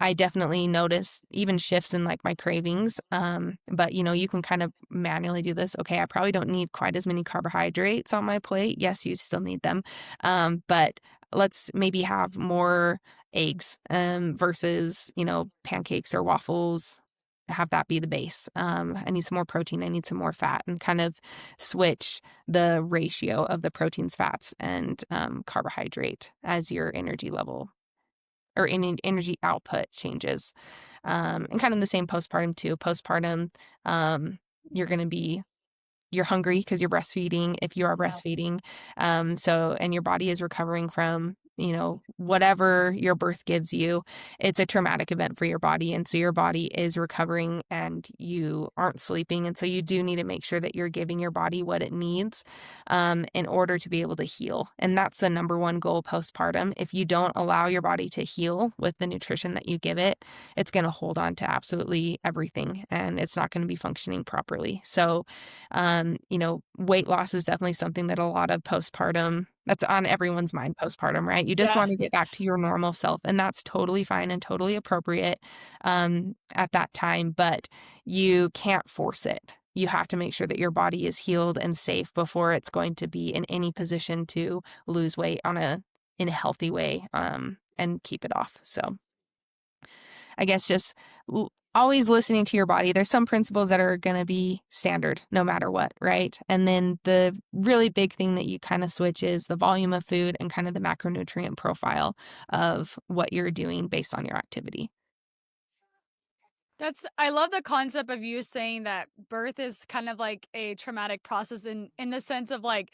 I definitely notice even shifts in like my cravings. But you can kind of manually do this. Okay, I probably don't need quite as many carbohydrates on my plate. Yes, you still need them. But let's maybe have more eggs versus, pancakes or waffles. Have that be the base. I need some more protein. I need some more fat, and kind of switch the ratio of the proteins, fats, and carbohydrate as your energy level or any energy output changes. And kind of the same postpartum too. Postpartum, you're going to be you're hungry because you're breastfeeding if you are breastfeeding. And your body is recovering from, whatever your birth gives you. It's a traumatic event for your body. And so your body is recovering and you aren't sleeping. And so you do need to make sure that you're giving your body what it needs in order to be able to heal. And that's the number one goal postpartum. If you don't allow your body to heal with the nutrition that you give it, it's going to hold on to absolutely everything and it's not going to be functioning properly. So, weight loss is definitely something that a lot of postpartum, that's on everyone's mind postpartum, right? You just Yeah. want to get back to your normal self, and that's totally fine and totally appropriate at that time, but you can't force it. You have to make sure that your body is healed and safe before it's going to be in any position to lose weight in a healthy way and keep it off. So I guess just always listening to your body. There's some principles that are going to be standard no matter what, right? And then the really big thing that you kind of switch is the volume of food and kind of the macronutrient profile of what you're doing based on your activity. I love the concept of you saying that birth is kind of like a traumatic process in the sense of like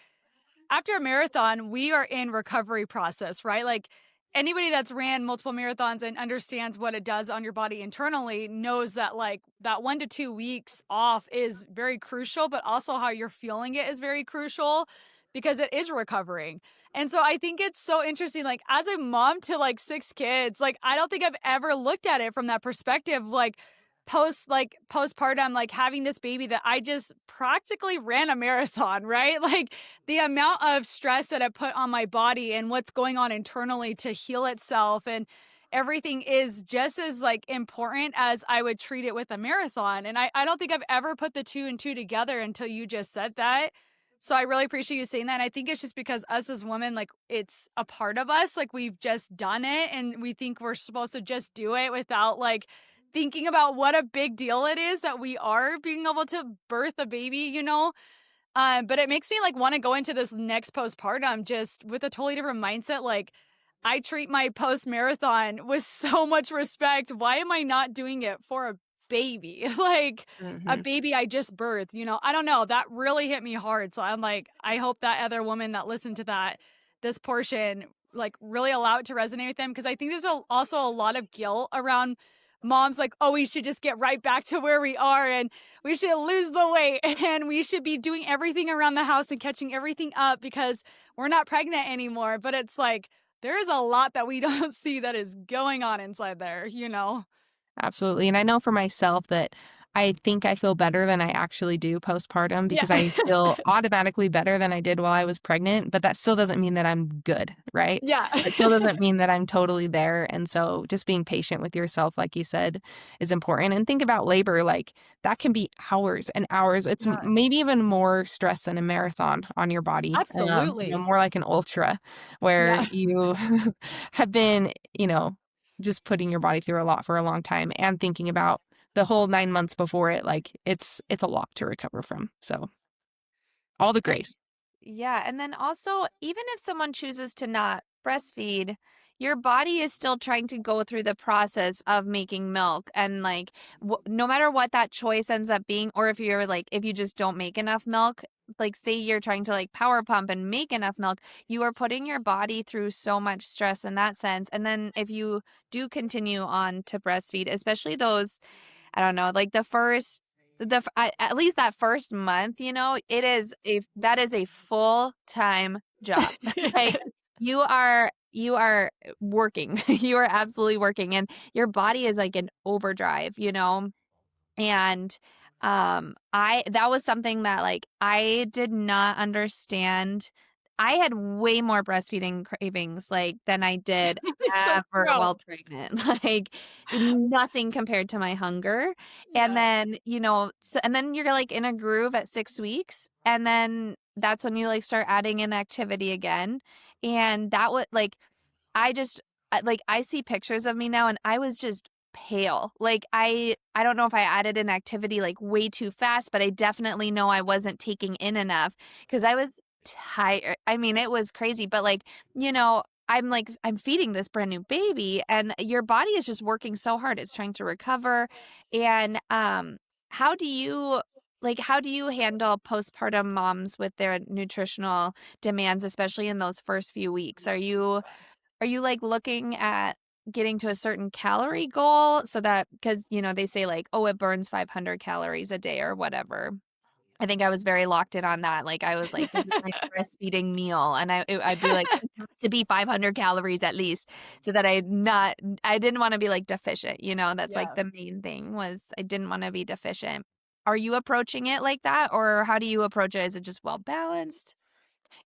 after a marathon, we are in recovery process, right? Like anybody that's ran multiple marathons and understands what it does on your body internally knows that like that 1 to 2 weeks off is very crucial, but also how you're feeling it is very crucial because it is recovering. And so I think it's so interesting, like as a mom to like 6 kids, like I don't think I've ever looked at it from that perspective, postpartum, like having this baby that I just practically ran a marathon, right? Like the amount of stress that it put on my body and what's going on internally to heal itself and everything is just as like important as I would treat it with a marathon. And I don't think I've ever put the two and two together until you just said that. So I really appreciate you saying that. And I think it's just because us as women, like it's a part of us, like we've just done it and we think we're supposed to just do it without like thinking about what a big deal it is that we are being able to birth a baby. But it makes me like want to go into this next postpartum just with a totally different mindset. Like I treat my post marathon with so much respect. Why am I not doing it for a baby? Like a Mm-hmm. baby I just birthed, I don't know. That really hit me hard. So I'm like, I hope that other woman that listened to this portion, like really allow it to resonate with them. Cause I think there's also a lot of guilt around moms like, oh, we should just get right back to where we are and we should lose the weight and we should be doing everything around the house and catching everything up because we're not pregnant anymore. But it's like, there is a lot that we don't see that is going on inside there. Absolutely. And I know for myself that I think I feel better than I actually do postpartum Yeah. because I feel automatically better than I did while I was pregnant, but that still doesn't mean that I'm good, right? Yeah. It still doesn't mean that I'm totally there. And so just being patient with yourself, like you said, is important. And think about labor, like that can be hours and hours. It's Yeah. maybe even more stress than a marathon on your body, Absolutely. more like an ultra where Yeah. you have been, just putting your body through a lot for a long time and thinking about the whole 9 months before it, like it's a lot to recover from. So all the And grace. yeah, and then also, even if someone chooses to not breastfeed, your body is still trying to go through the process of making milk. And like, no matter what that choice ends up being, or if you just don't make enough milk, like say you're trying to like power pump and make enough milk, you are putting your body through so much stress in that sense. And then if you do continue on to breastfeed, especially those, I don't know, like at least that first month, that is a full-time job. Like you are working. You are absolutely working and your body is like in overdrive. And I that was something that like I did not understand I had way more breastfeeding cravings, like, than I did It's so ever true. while pregnant, like, nothing compared to my hunger, and Yeah. then, and then you're, like, in a groove at 6 weeks, and then that's when you, like, start adding in activity again, and that would like, I see pictures of me now, and I was just pale. Like, I don't know if I added in activity, like, way too fast, but I definitely know I wasn't taking in enough because I was tired. I mean, it was crazy, but, like, I'm feeding this brand new baby, and your body is just working so hard. It's trying to recover, and, how do you how do you handle postpartum moms with their nutritional demands, especially in those first few weeks? Are you, like, looking at getting to a certain calorie goal so that because, they say, like, "Oh, it burns 500 calories a day," or whatever. I think I was very locked in on that, like, I was like, "This is my breastfeeding meal," and I'd be like, "It has to be 500 calories at least," so that I didn't wanna be, like, deficient, that's, like, Yeah. the main thing was I didn't wanna be deficient. Are you approaching it like that, or how do you approach it? Is it just well-balanced?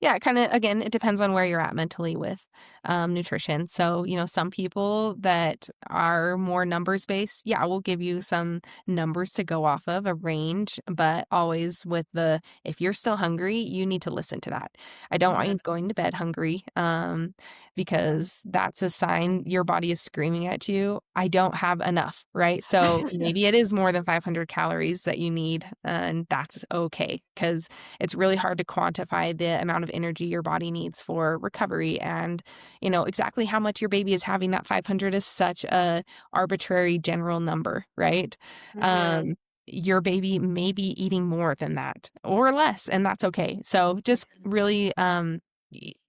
Yeah, kind of, again, it depends on where you're at mentally with nutrition. So, some people that are more numbers based, yeah, we'll give you some numbers to go off of, a range, but always with if you're still hungry, you need to listen to that. I don't want Mhm. you going to bed hungry, because that's a sign your body is screaming at you, I don't have enough, right? So maybe it is more than 500 calories that you need, and that's okay because it's really hard to quantify the amount of energy your body needs for recovery, and exactly how much your baby is having. That 500 is such a arbitrary general number, right? Mhm. um your baby may be eating more than that or less, and that's okay. So just really,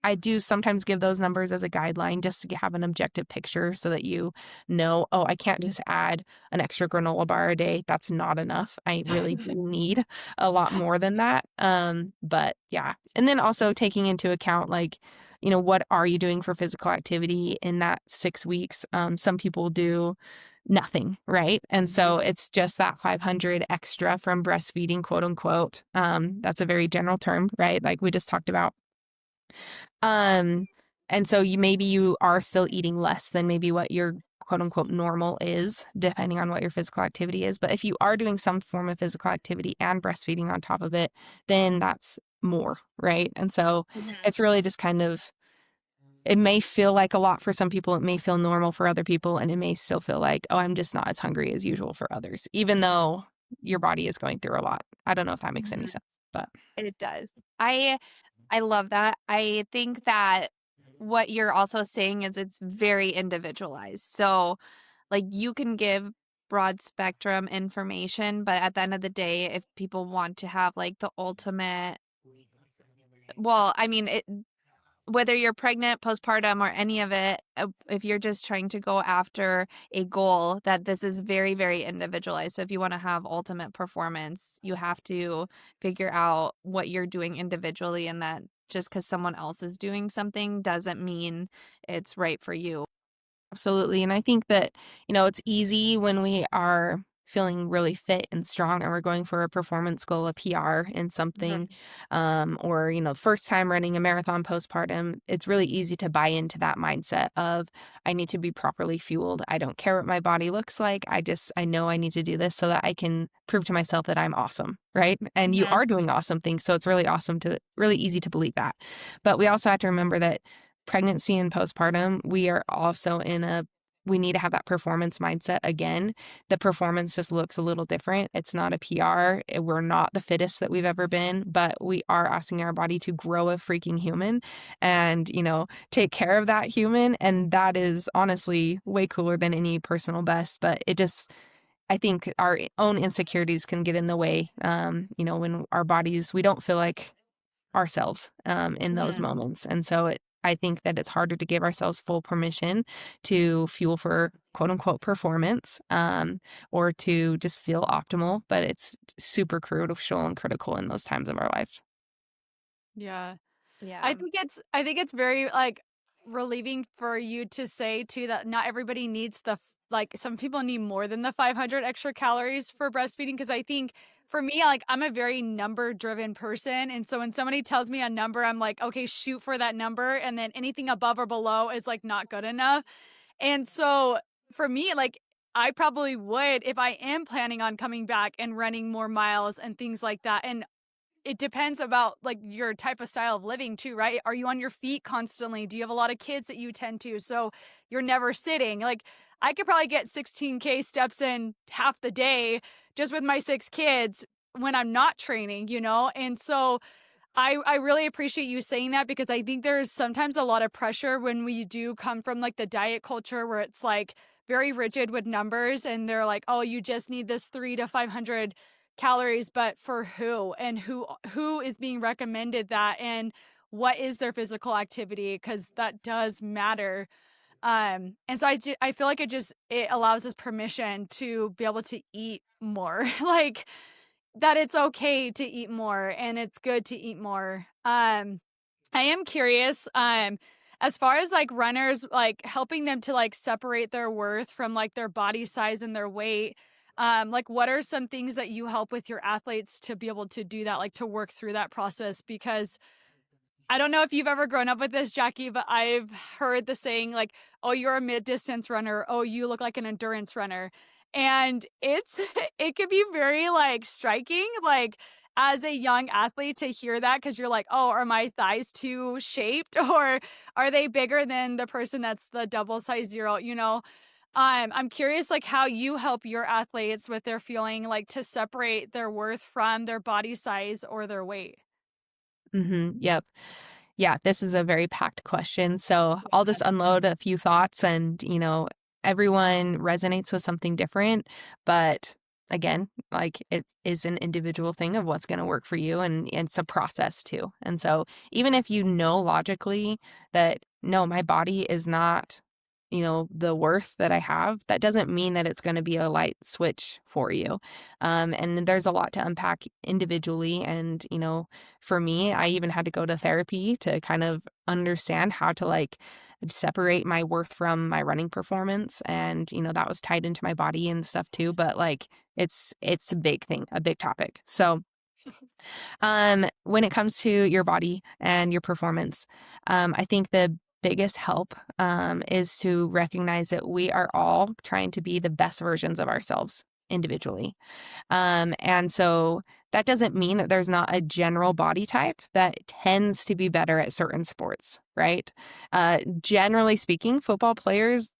I do sometimes give those numbers as a guideline just to have an objective picture so that oh, I can't just add an extra granola bar a day. That's not enough. I really do need a lot more than that. But yeah. And then also taking into account, like, what are you doing for physical activity in that 6 weeks? Some people do nothing, right? And so it's just that 500 extra from breastfeeding, quote unquote. That's a very general term, right? Like we just talked about. Um, and so maybe you are still eating less than maybe what your quote unquote normal is, depending on what your physical activity is. But if you are doing some form of physical activity and breastfeeding on top of it, then that's more, right? And so Mhm. it's really just kind of, it may feel like a lot for some people, it may feel normal for other people, and it may still feel like, oh, I'm just not as hungry as usual for others, even though your body is going through a lot. I don't know if that makes any Mhm. sense, but It does. I love that. I think that what you're also saying is it's very individualized. So, like, you can give broad spectrum information, but at the end of the day, if people want to have, like, the ultimate well, I mean, whether you're pregnant, postpartum, or any of it, if you're just trying to go after a goal, that this is very, very individualized. So if you want to have ultimate performance, you have to figure out what you're doing individually, and that just because someone else is doing something doesn't mean it's right for you. absolutely. And I think that, it's easy when we are feeling really fit and strong and we're going for a performance goal, a PR in something, Mhm. or, first time running a marathon postpartum, it's really easy to buy into that mindset of, I need to be properly fueled. I don't care what my body looks like. I know I need to do this so that I can prove to myself that I'm awesome. Right. And you Mhm. are doing awesome things. So it's really easy to believe that. But we also have to remember that pregnancy and postpartum, we are also we need to have that performance mindset again. The performance just looks a little different. It's not a PR. We're not the fittest that we've ever been, but we are asking our body to grow a freaking human and, take care of that human. And that is honestly way cooler than any personal best. But I think our own insecurities can get in the way, when our bodies, we don't feel like ourselves in those Mhm. moments. And so I think that it's harder to give ourselves full permission to fuel for quote unquote performance, or to just feel optimal. But it's super crucial and critical in those times of our lives. Yeah. Yeah. I think it's very, like, relieving for you to say too that not everybody needs like, some people need more than the 500 extra calories for breastfeeding, because I think For me, like, I'm a very number-driven person, and so when somebody tells me a number, I'm like, "Okay, shoot for that number," and then anything above or below is, like, not good enough. And so, for me, like, I probably would, if I am planning on coming back and running more miles and things like that, and it depends about, like, your type of style of living too, right? Are you on your feet constantly? Do you have a lot of kids that you tend to, so you're never sitting? Like, I could probably get 16K steps in half the day just with my 6 kids when I'm not training, you know? And so I really appreciate you saying that because I think there's sometimes a lot of pressure when we do come from, like, the diet culture where it's, like, very rigid with numbers, and they're like, "Oh, you just need this 3 to 500 calories," but for who? And who is being recommended that, and what is their physical activity? Because that does matter. And so I feel like it allows us permission to be able to eat more, like, that it's okay to eat more and it's good to eat more. I am curious, as far as, like, runners, like, helping them to, like, separate their worth from, like, their body size and their weight, like, what are some things that you help with your athletes to be able to do that, like, to work through that process? Because I don't know if you've ever grown up with this, Jackie, but I've heard the saying like, "Oh, you're a mid-distance runner. Oh, you look like an endurance runner." And it's it could be very, like, striking, like, as a young athlete to hear that because 'cause you're like, "Oh, are my thighs too shaped or are they bigger than the person that's the double size 0?" You know? I'm curious, like, how you help your athletes with their feeling, like, to separate their worth from their body size or their weight. Yep. Yeah, this is a very packed question. So I'll just unload a few thoughts and, everyone resonates with something different. But again, like it is an individual thing of what's going to work for you. And it's a process too. And so even if you know logically that, no, my body is not, the worth that I have, that doesn't mean that it's going to be a light switch for you. And there's a lot to unpack individually. And, for me, I even had to go to therapy to kind of understand how to like separate my worth from my running performance. And, that was tied into my body and stuff too. But like it's a big thing, a big topic. So when it comes to your body and your performance, I think the biggest help is to recognize that we are all trying to be the best versions of ourselves individually. And so that doesn't mean that there's not a general body type that tends to be better at certain sports, right? Generally speaking, football players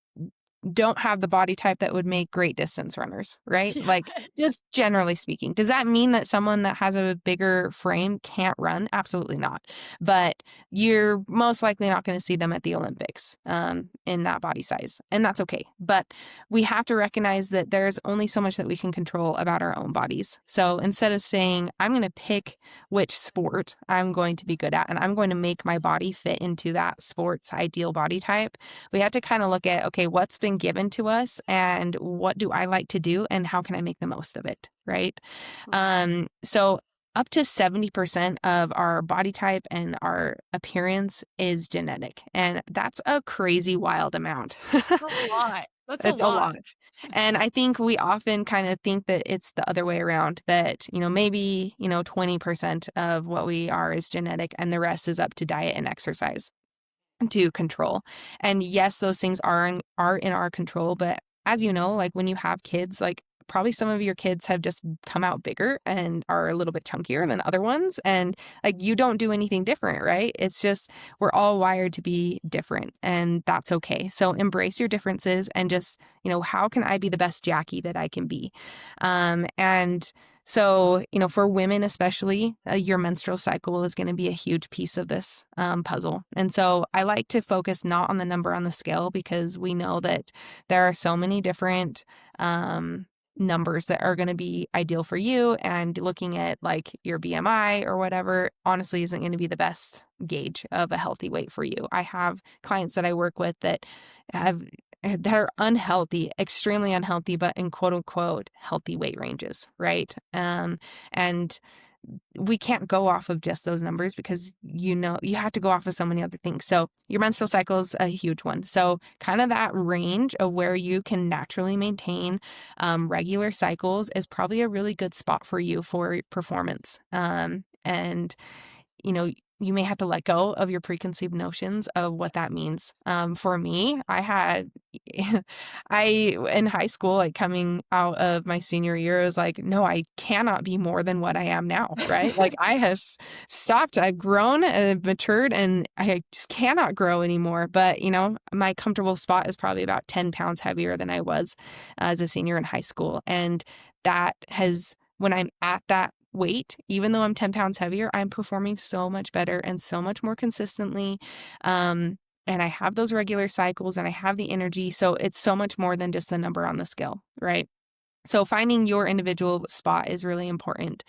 don't have the body type that would make great distance runners, right? Yeah. Like, just generally speaking. Does that mean that someone that has a bigger frame can't run? Absolutely not. But you're most likely not going to see them at the Olympics in that body size. And that's okay. But we have to recognize that there's only so much that we can control about our own bodies. So instead of saying, I'm going to pick which sport I'm going to be good at, and I'm going to make my body fit into that sport's ideal body type, we have to kind of look at, okay, what's been given to us and what do I like to do and how can I make the most of it, right? So up to 70% of our body type and our appearance is genetic. And that's a crazy wild amount. That's a lot. That's a It's a lot. lot. And I think we often kind of think that it's the other way around, that, maybe, 20% of what we are is genetic and the rest is up to diet and exercise to control. And yes, those things are in our control, but as you know, like when you have kids, like probably some of your kids have just come out bigger and are a little bit chunkier than other ones, and like you don't do anything different, right? It's just we're all wired to be different, and that's okay. So embrace your differences and just, how can I be the best Jackie that I can be? And so, for women especially, your menstrual cycle is going to be a huge piece of this puzzle. And so I like to focus not on the number on the scale because we know that there are so many different numbers that are going to be ideal for you. And looking at like your BMI or whatever, honestly, isn't going to be the best gauge of a healthy weight for you. I have clients that I work with that are unhealthy, extremely unhealthy, but in quote unquote healthy weight ranges, right? And we can't go off of just those numbers because, you have to go off of so many other things. So your menstrual cycle is a huge one. So kind of that range of where you can naturally maintain regular cycles is probably a really good spot for you for performance. And you may have to let go of your preconceived notions of what that means. For me, in high school, like coming out of my senior year, I was like, no, I cannot be more than what I am now, right? Like I have stopped, I've grown and matured, and I just cannot grow anymore. But, my comfortable spot is probably about 10 pounds heavier than I was as a senior in high school. And when I'm at that weight, even though I'm 10 pounds heavier, I'm performing so much better and so much more consistently. And I have those regular cycles and I have the energy. So it's so much more than just a number on the scale, right? So finding your individual spot is really important,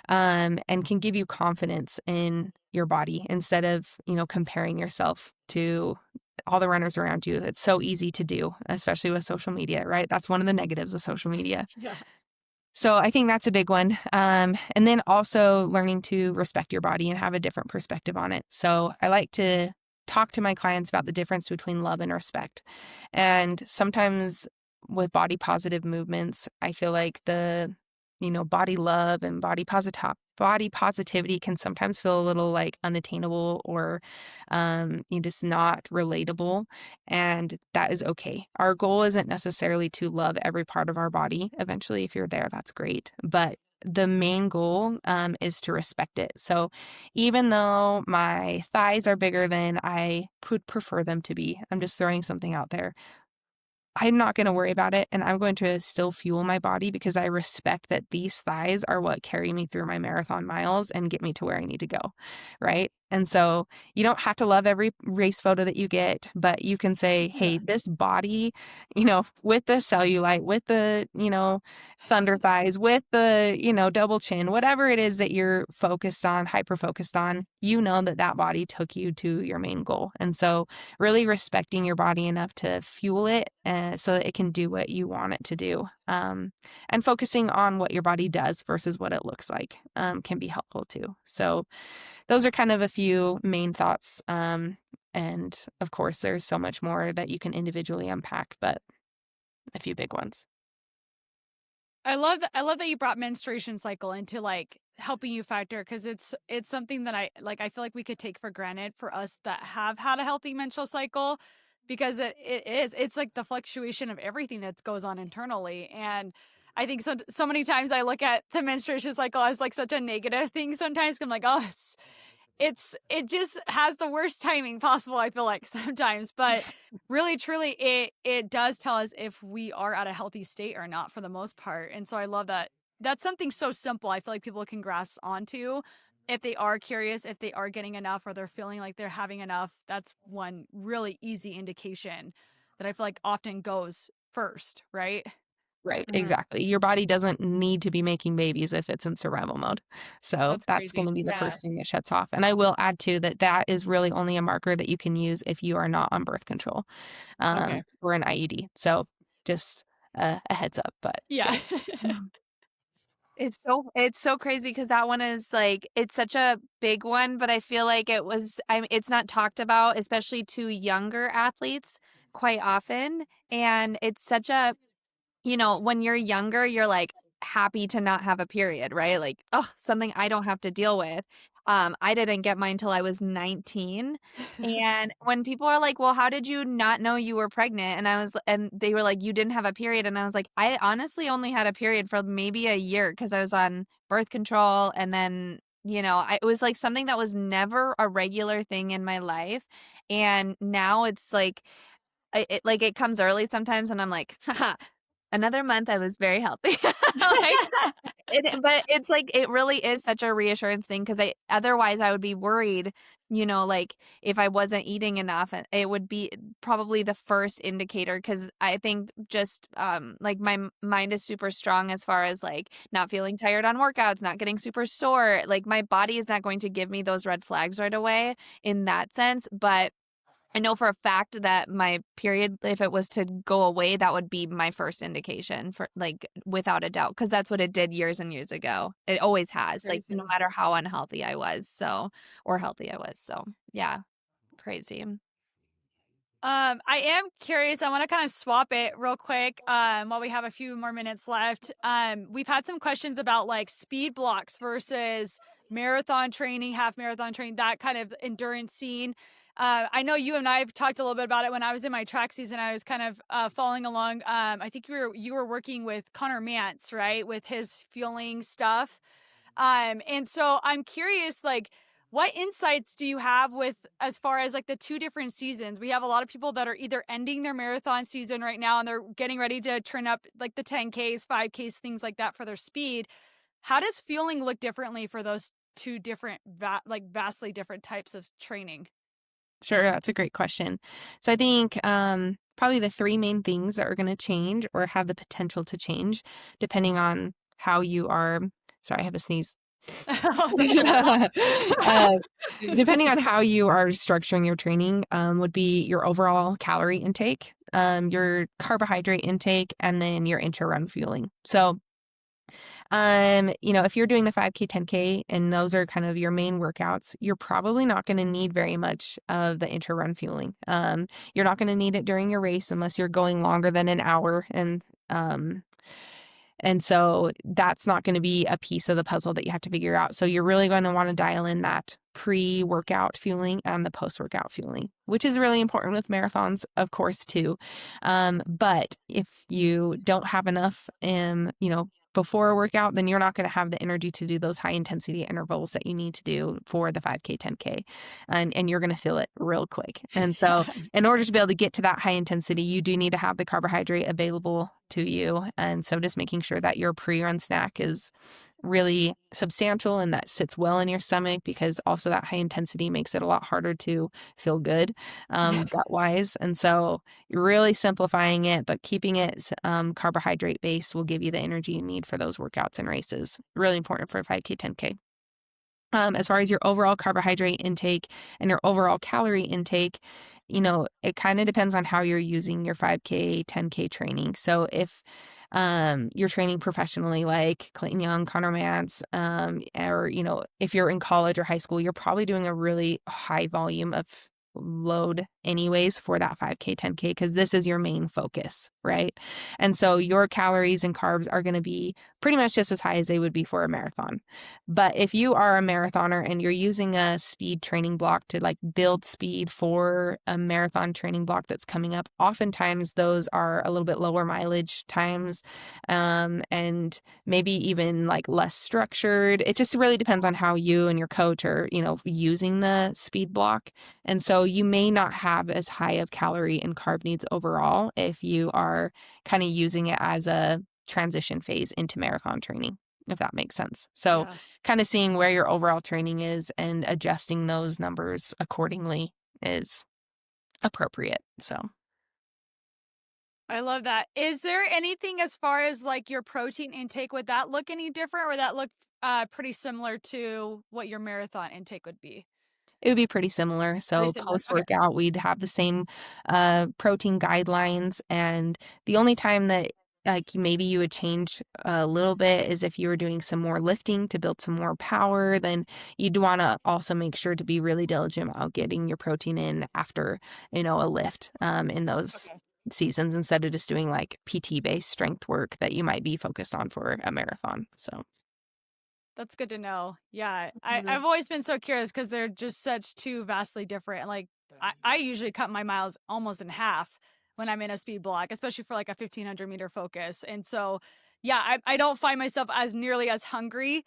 and can give you confidence in your body instead of, comparing yourself to all the runners around you. It's so easy to do, especially with social media, right? That's one of the negatives of social media. Yeah. So I think that's a big one. And then also learning to respect your body and have a different perspective on it. So I like to talk to my clients about the difference between love and respect. And sometimes with body positive movements, I feel like the body love and body positivity can sometimes feel a little like unattainable or just not relatable. And that is okay. Our goal isn't necessarily to love every part of our body. Eventually, if you're there, that's great. But the main goal is to respect it. So even though my thighs are bigger than I would prefer them to be, I'm just throwing something out there, I'm not going to worry about it, and I'm going to still fuel my body because I respect that these thighs are what carry me through my marathon miles and get me to where I need to go, right? And so you don't have to love every race photo that you get, but you can say, hey, this body, with the cellulite, with the, thunder thighs, with the, double chin, whatever it is that you're focused on, hyper focused on, that body took you to your main goal. And so really respecting your body enough to fuel it so that it can do what you want it to do. And focusing on what your body does versus what it looks like can be helpful too. So those are kind of a few main thoughts. And of course, there's so much more that you can individually unpack, but a few big ones. I love that you brought menstruation cycle into like helping you factor, because it's something that I feel like we could take for granted for us that have had a healthy menstrual cycle, because it's like the fluctuation of everything that goes on internally. And I think so many times I look at the menstruation cycle as like such a negative thing sometimes. I'm like, oh, it just has the worst timing possible, I feel like sometimes. But really truly it does tell us if we are at a healthy state or not for the most part. And so I love that that's something so simple I feel like people can grasp onto if they are curious, if they are getting enough or they're feeling like they're having enough. That's one really easy indication that I feel like often goes first, right? Right, exactly. Your body doesn't need to be making babies if it's in survival mode. So that's going crazy. to be the Yeah. first thing that shuts off. And I will add too that is really only a marker that you can use if you are not on birth control or an IUD. So just a heads up. But Yeah. It's so crazy because that one is like, it's such a big one, but I feel like it's not talked about, especially to younger athletes quite often. And it's such a, when you're younger, you're like happy to not have a period, right? Like, oh, something I don't have to deal with. I didn't get mine till I was 19. And when people are like, well, how did you not know you were pregnant? And they were like, you didn't have a period. And I was like, I honestly only had a period for maybe a year because I was on birth control. And then, it was like something that was never a regular thing in my life. And now it's like, it comes early sometimes and I'm like, haha, another month I was very healthy. But it's like, it really is such a reassurance thing because otherwise I would be worried, like if I wasn't eating enough, it would be probably the first indicator because I think just like my mind is super strong as far as like not feeling tired on workouts, not getting super sore. Like my body is not going to give me those red flags right away in that sense. But I know for a fact that my period, if it was to go away, that would be my first indication for like without a doubt, because that's what it did years and years ago. It always has, like no matter how unhealthy I was, or healthy I was. So yeah, crazy. I am curious. I want to kind of swap it real quick while we have a few more minutes left. We've had some questions about like speed blocks versus marathon training, half marathon training, that kind of endurance scene. I know you and I have talked a little bit about it when I was in my track season. I was kind of following along. I think you were working with Connor Mance, right, with his fueling stuff. And so I'm curious, like, what insights do you have with as far as like the two different seasons? We have a lot of people that are either ending their marathon season right now and they're getting ready to turn up like the 10Ks, 5Ks, things like that for their speed. How does fueling look differently for those two different, vastly different types of training? Sure, that's a great question. So I think probably the three main things that are going to change or have the potential to change, depending on how you are. Sorry, I have a sneeze. uh, Depending on how you are structuring your training, would be your overall calorie intake, your carbohydrate intake, and then your intra-run fueling. So if you're doing the 5K, 10K, and those are kind of your main workouts, you're probably not going to need very much of the intra-run fueling. You're not going to need it during your race unless you're going longer than an hour, and so that's not going to be a piece of the puzzle that you have to figure out. So you're really going to want to dial in that pre-workout fueling and the post-workout fueling, which is really important with marathons, of course, too. But if you don't have enough, before a workout, then you're not going to have the energy to do those high intensity intervals that you need to do for the 5K, 10K, and you're going to feel it real quick. And so in order to be able to get to that high intensity, you do need to have the carbohydrate available to you. And so just making sure that your pre-run snack is really substantial and that sits well in your stomach, because also that high intensity makes it a lot harder to feel good gut wise. And so you're really simplifying it, but keeping it carbohydrate based will give you the energy you need for those workouts and races. Really important for 5K, 10K. As far as your overall carbohydrate intake and your overall calorie intake, it kind of depends on how you're using your 5K, 10K training. So if you're training professionally like Clayton Young, Connor Mance, or, if you're in college or high school, you're probably doing a really high volume of load anyways for that 5K, 10K, because this is your main focus, right? And so your calories and carbs are going to be pretty much just as high as they would be for a marathon. But if you are a marathoner and you're using a speed training block to like build speed for a marathon training block that's coming up, oftentimes those are a little bit lower mileage times, and maybe even like less structured. It just really depends on how you and your coach are, using the speed block. And so you may not have as high of calorie and carb needs overall if you are kind of using it as a transition phase into marathon training, if that makes sense. So kind of seeing where your overall training is and adjusting those numbers accordingly is appropriate. So I love that. Is there anything as far as like your protein intake, would that look any different, or would that look pretty similar to what your marathon intake would be? it would be pretty similar. So Similar. Okay. post-workout, we'd have the same protein guidelines. And the only time that like maybe you would change a little bit is if you were doing some more lifting to build some more power, then you'd want to also make sure to be really diligent about getting your protein in after, a lift in those seasons, instead of just doing like PT-based strength work that you might be focused on for a marathon. So That's good to know. Yeah. Mhm. I've always been so curious because they're just such two vastly different. Like, I usually cut my miles almost in half when I'm in a speed block, especially for like a 1,500-meter focus. And so, yeah, I don't find myself as nearly as hungry,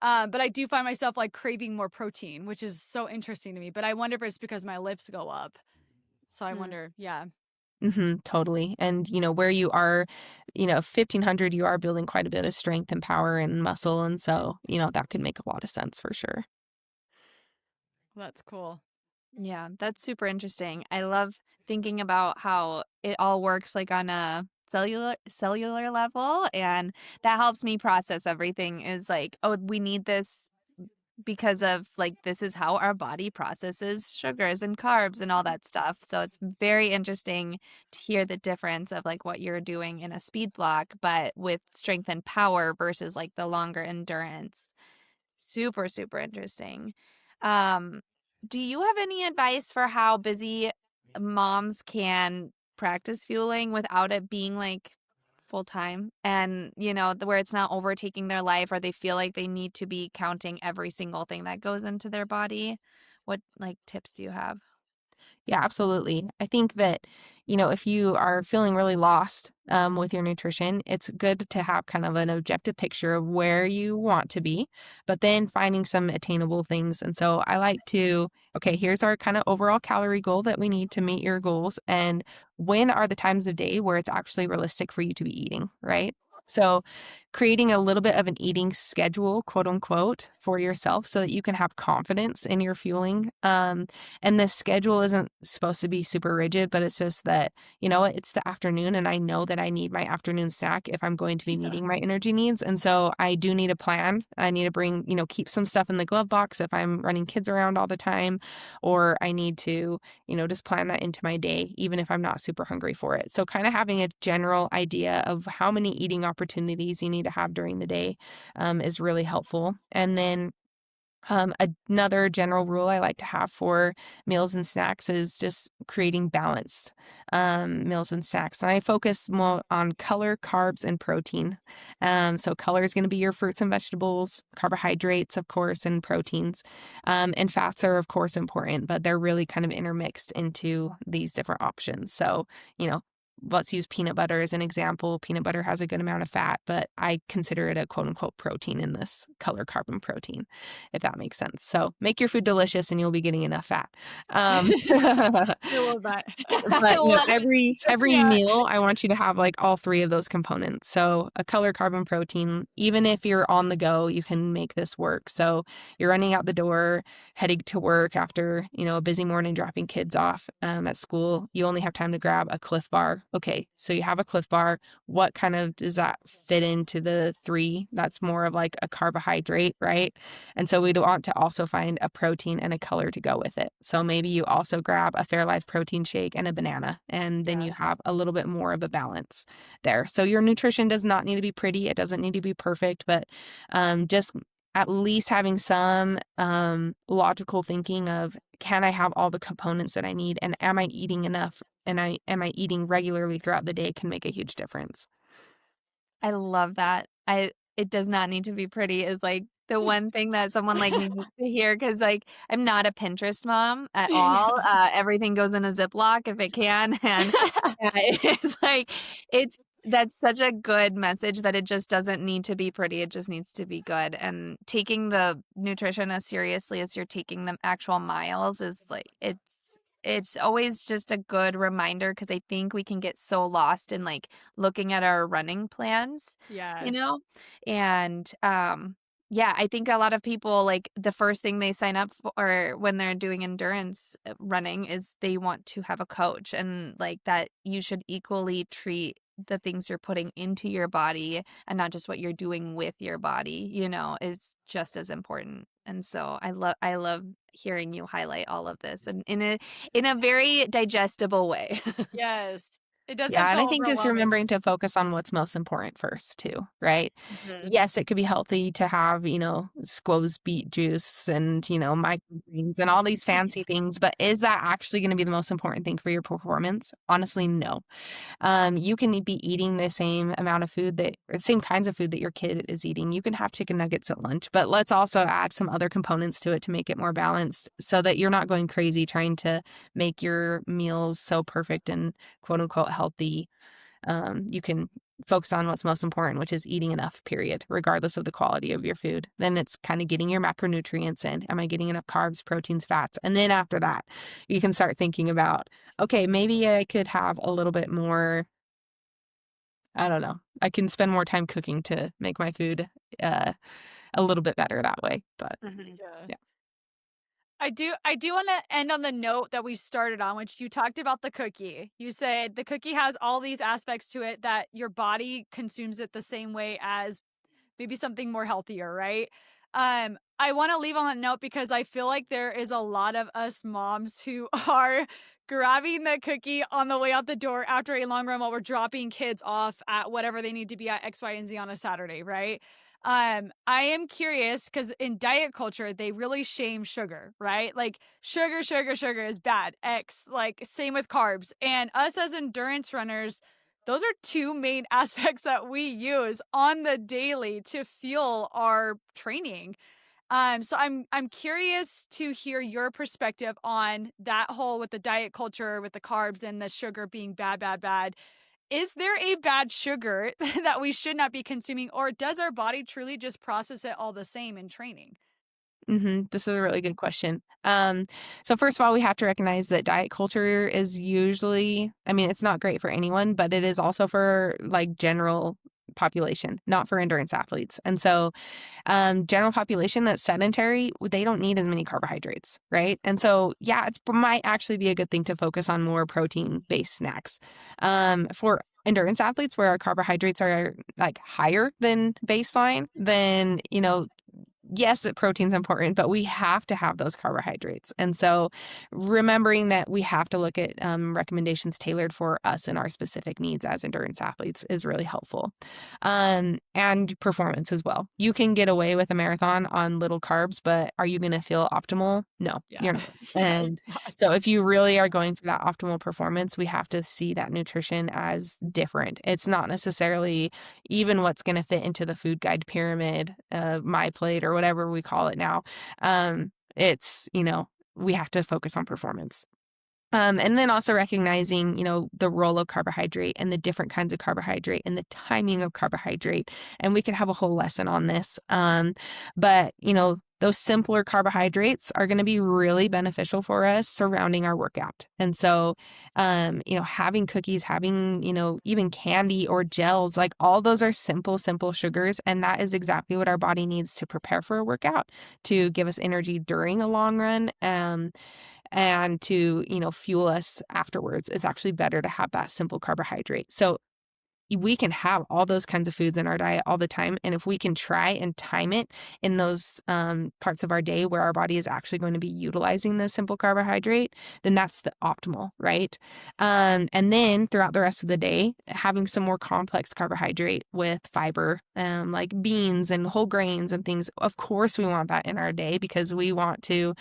but I do find myself like craving more protein, which is so interesting to me. But I wonder if it's because my lifts go up. So I wonder, yeah. Totally. And, where you are, 1,500, you are building quite a bit of strength and power and muscle. And so, that could make a lot of sense for sure. That's cool. Yeah, that's super interesting. I love thinking about how it all works like on a cellular level, and that helps me process everything. Is like, oh, we need this because of like this is how our body processes sugars and carbs and all that stuff. So it's very interesting to hear the difference of like what you're doing in a speed block, but with strength and power versus like the longer endurance. Super, super interesting. Um, do you have any advice for how busy moms can practice fueling without it being like full time and, where it's not overtaking their life or they feel like they need to be counting every single thing that goes into their body? What like tips do you have? Yeah, absolutely. I think that, if you are feeling really lost with your nutrition, it's good to have kind of an objective picture of where you want to be, but then finding some attainable things. And so I like to, okay, here's our kind of overall calorie goal that we need to meet your goals. And when are the times of day where it's actually realistic for you to be eating, right? So, creating a little bit of an eating schedule, quote unquote, for yourself so that you can have confidence in your fueling. And the schedule isn't supposed to be super rigid, but it's just that, it's the afternoon and I know that I need my afternoon snack if I'm going to be meeting my energy needs. And so I do need a plan. I need to bring, keep some stuff in the glove box if I'm running kids around all the time, or I need to, just plan that into my day, even if I'm not super hungry for it. So kind of having a general idea of how many eating opportunities you need to have during the day is really helpful. And then another general rule I like to have for meals and snacks is just creating balanced meals and snacks. And I focus more on color, carbs, and protein. So color is going to be your fruits and vegetables, carbohydrates, of course, and proteins. And fats are, of course, important, but they're really kind of intermixed into these different options. So, let's use peanut butter as an example. Peanut butter has a good amount of fat, but I consider it a quote unquote protein in this color carbon protein, if that makes sense. So make your food delicious and you'll be getting enough fat. I love that. I But love it. every Yeah. meal, I want you to have like all three of those components. So a color carbon protein, even if you're on the go, you can make this work. So you're running out the door, heading to work after, a busy morning dropping kids off at school. You only have time to grab a Cliff Bar. Okay, so you have a Cliff Bar. What kind of does that fit into the three? That's more of like a carbohydrate, right? And so we'd want to also find a protein and a color to go with it. So maybe you also grab a Fairlife protein shake and a banana, and then you have a little bit more of a balance there. So your nutrition does not need to be pretty. It doesn't need to be perfect, but just at least having some logical thinking of, can I have all the components that I need, and am I eating enough, and am I eating regularly throughout the day, can make a huge difference. I love that. It does not need to be pretty is like the one thing that someone like me needs to hear because like I'm not a Pinterest mom at all. Everything goes in a Ziploc if it can, and yeah, it's like it's that's such a good message that it just doesn't need to be pretty. It just needs to be good. And taking the nutrition as seriously as you're taking the actual miles is like it's always just a good reminder because I think we can get so lost in like looking at our running plans, Yeah. you know? And yeah, I think a lot of people like the first thing they sign up for when they're doing endurance running is they want to have a coach and like that you should equally treat the things you're putting into your body and not just what you're doing with your body, is just as important. And so I love hearing you highlight all of this and in a very digestible way. Yes. It doesn't Yeah, and I feel think just overwhelming. remembering to focus on what's most important first too, right? Mhm. Yes, it could be healthy to have, squoze beet juice and, microgreens and all these fancy things, but is that actually going to be the most important thing for your performance? Honestly, no. You can be eating the same amount of food or same kinds of food that your kid is eating. You can have chicken nuggets at lunch, but let's also add some other components to it to make it more balanced so that you're not going crazy trying to make your meals so perfect and quote unquote healthy. You can focus on what's most important, which is eating enough, period, regardless of the quality of your food. Then it's kind of getting your macronutrients in. Am I getting enough carbs, proteins, fats? And then after that, you can start thinking about, okay, maybe I could have a little bit more, I don't know. I can spend more time cooking to make my food a little bit better that way. But Yeah. yeah. I do want to end on the note that we started on, which you talked about the cookie. You said the cookie has all these aspects to it that your body consumes it the same way as maybe something more healthier, right? I want to leave on that note because I feel like there is a lot of us moms who are grabbing the cookie on the way out the door after a long run while we're dropping kids off at whatever they need to be at X, Y, and Z on a Saturday, right? I am curious because in diet culture, they really shame sugar, right? Like sugar, sugar, sugar is bad. X, like same with carbs. And us as endurance runners, those are two main aspects that we use on the daily to fuel our training. So I'm curious to hear your perspective on that whole with the diet culture, with the carbs and the sugar being bad, bad, bad. Is there a bad sugar that we should not be consuming, or does our body truly just process it all the same in training? This is a really good question. So first of all, we have to recognize that diet culture is usually, I mean, it's not great for anyone, but it is also for like general population, not for endurance athletes. And so, general population that's sedentary, they don't need as many carbohydrates, right? And so, yeah, it might actually be a good thing to focus on more protein-based snacks. For endurance athletes where our carbohydrates are like higher than baseline, then, yes, protein's important, but we have to have those carbohydrates. And so remembering that we have to look at recommendations tailored for us and our specific needs as endurance athletes is really helpful. And performance as well. You can get away with a marathon on little carbs, but are you going to feel optimal? No, Yeah. you're not. Yeah, And not. so if you really are going for that optimal performance, we have to see that nutrition as different. It's not necessarily even what's going to fit into the food guide pyramid, my plate or whatever we call it now. It's, we have to focus on performance. And then also recognizing, the role of carbohydrate and the different kinds of carbohydrate and the timing of carbohydrate. And we could have a whole lesson on this. But, those simpler carbohydrates are going to be really beneficial for us surrounding our workout. And so, having cookies, having, even candy or gels, like all those are simple sugars. And that is exactly what our body needs to prepare for a workout, to give us energy during a long run. And to, fuel us afterwards. It's actually better to have that simple carbohydrate. So we can have all those kinds of foods in our diet all the time. And if we can try and time it in those parts of our day where our body is actually going to be utilizing the simple carbohydrate, then that's the optimal, right? And then throughout the rest of the day, having some more complex carbohydrate with fiber, like beans and whole grains and things. Of course, we want that in our day because we want to,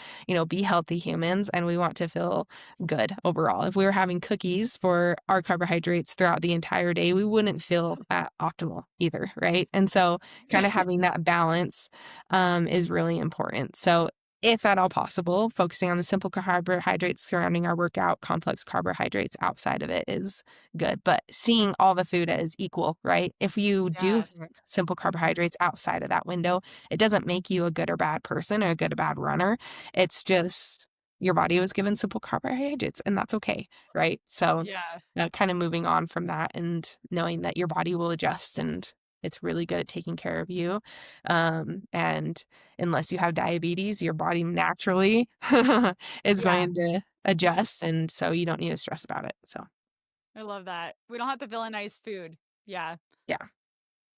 be healthy humans and we want to feel good overall. If we were having cookies for our carbohydrates throughout the entire day, we wouldn't feel optimal either, right? And so kind of having that balance is really important. So if at all possible, focusing on the simple carbohydrates surrounding our workout, complex carbohydrates outside of it is good. But seeing all the food as equal, right? If you do Yes. have simple carbohydrates outside of that window, it doesn't make you a good or bad person or a good or bad runner. It's just your body was given simple carbohydrates and that's okay, right? So Yeah. kind of moving on from that and knowing that your body will adjust and it's really good at taking care of you. And unless you have diabetes, your body naturally is Yeah. going to adjust. And so you don't need to stress about it. So, I love that. We don't have to villainize food. Yeah. yeah.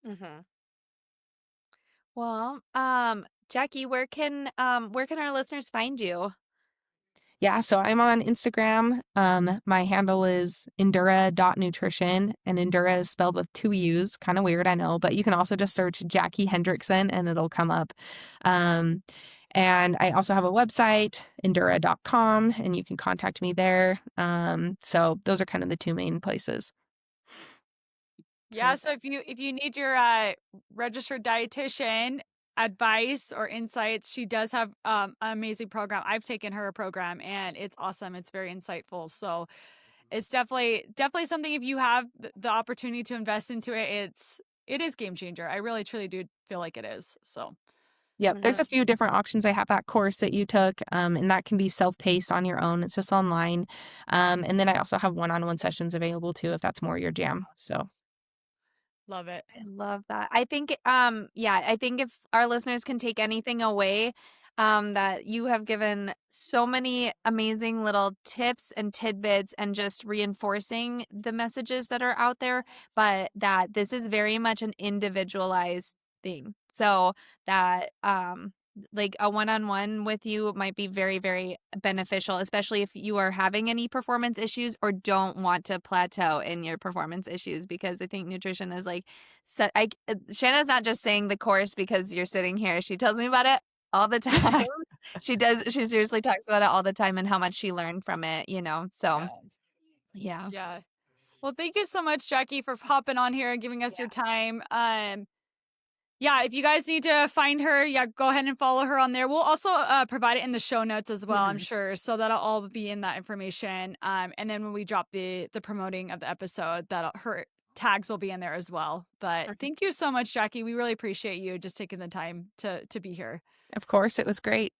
Mm-hmm. Well, Jackie, where can our listeners find you? Yeah, so I'm on Instagram. My handle is endura.nutrition, and Endura is spelled with 2 U's. Kind of weird, I know, but you can also just search Jackie Hendrickson and it'll come up. And I also have a website, endura.com, and you can contact me there. So those are kind of the 2 main places. Yeah, so if you need your registered dietitian advice or insights, she does have an amazing program. I've taken her program and it's awesome. It's very insightful. So it's definitely something if you have the opportunity to invest into it, it is game changer. I really truly do feel like it is. So Yep, there's a few different options. I have that course that you took, and that can be self-paced on your own. It's just online. And then I also have one-on-one sessions available too, if that's more your jam. So, love it. I love that. I think, yeah, I think if our listeners can take anything away, that you have given so many amazing little tips and tidbits and just reinforcing the messages that are out there, but that this is very much an individualized thing. So that, like a one-on-one with you might be very, very beneficial, especially if you are having any performance issues or don't want to plateau in your performance issues, because I think nutrition is like, Shanna's not just saying the course because you're sitting here. She tells me about it all the time. She seriously talks about it all the time and how much she learned from it, so yeah. Yeah. Well, thank you so much, Jackie, for hopping on here and giving us your time. Yeah, if you guys need to find her, go ahead and follow her on there. We'll also provide it in the show notes as well, I'm sure. So that'll all be in that information. And then when we drop the promoting of the episode, her tags will be in there as well. But thank you so much, Jackie. We really appreciate you just taking the time to be here. Of course, it was great.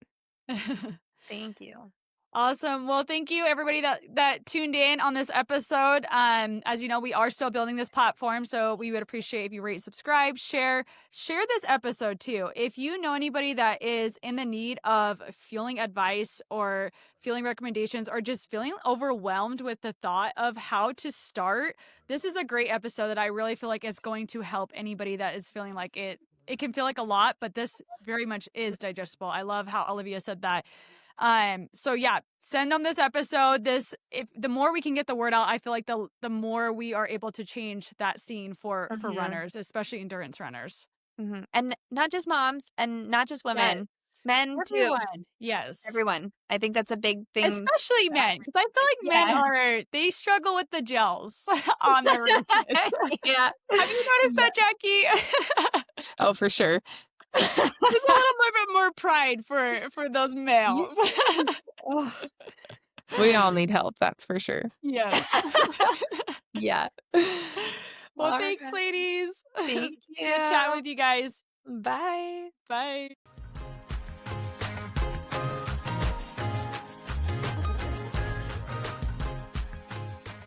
Thank you. Awesome. Well, thank you everybody that tuned in on this episode. As you know, we are still building this platform, so we would appreciate if you rate, subscribe, share this episode too. If you know anybody that is in the need of feeling advice or feeling recommendations or just feeling overwhelmed with the thought of how to start, this is a great episode that I really feel like is going to help anybody that is feeling like it can feel like a lot, but this very much is digestible. I love how Olivia said that. So yeah, send them this episode. If the more we can get the word out, I feel like the more we are able to change that scene for runners, especially endurance runners. And not just moms and not just women, men too. Yes. Everyone. I think that's a big thing. Especially men, because I feel like men they struggle with the gels on their races. Yeah. Have you noticed that, Jackie? Oh, for sure. There's a little bit more pride for those males. We all need help, that's for sure. Yes. Yeah. Well, thanks, ladies. Thank you. Good chat with you guys. Bye. Bye.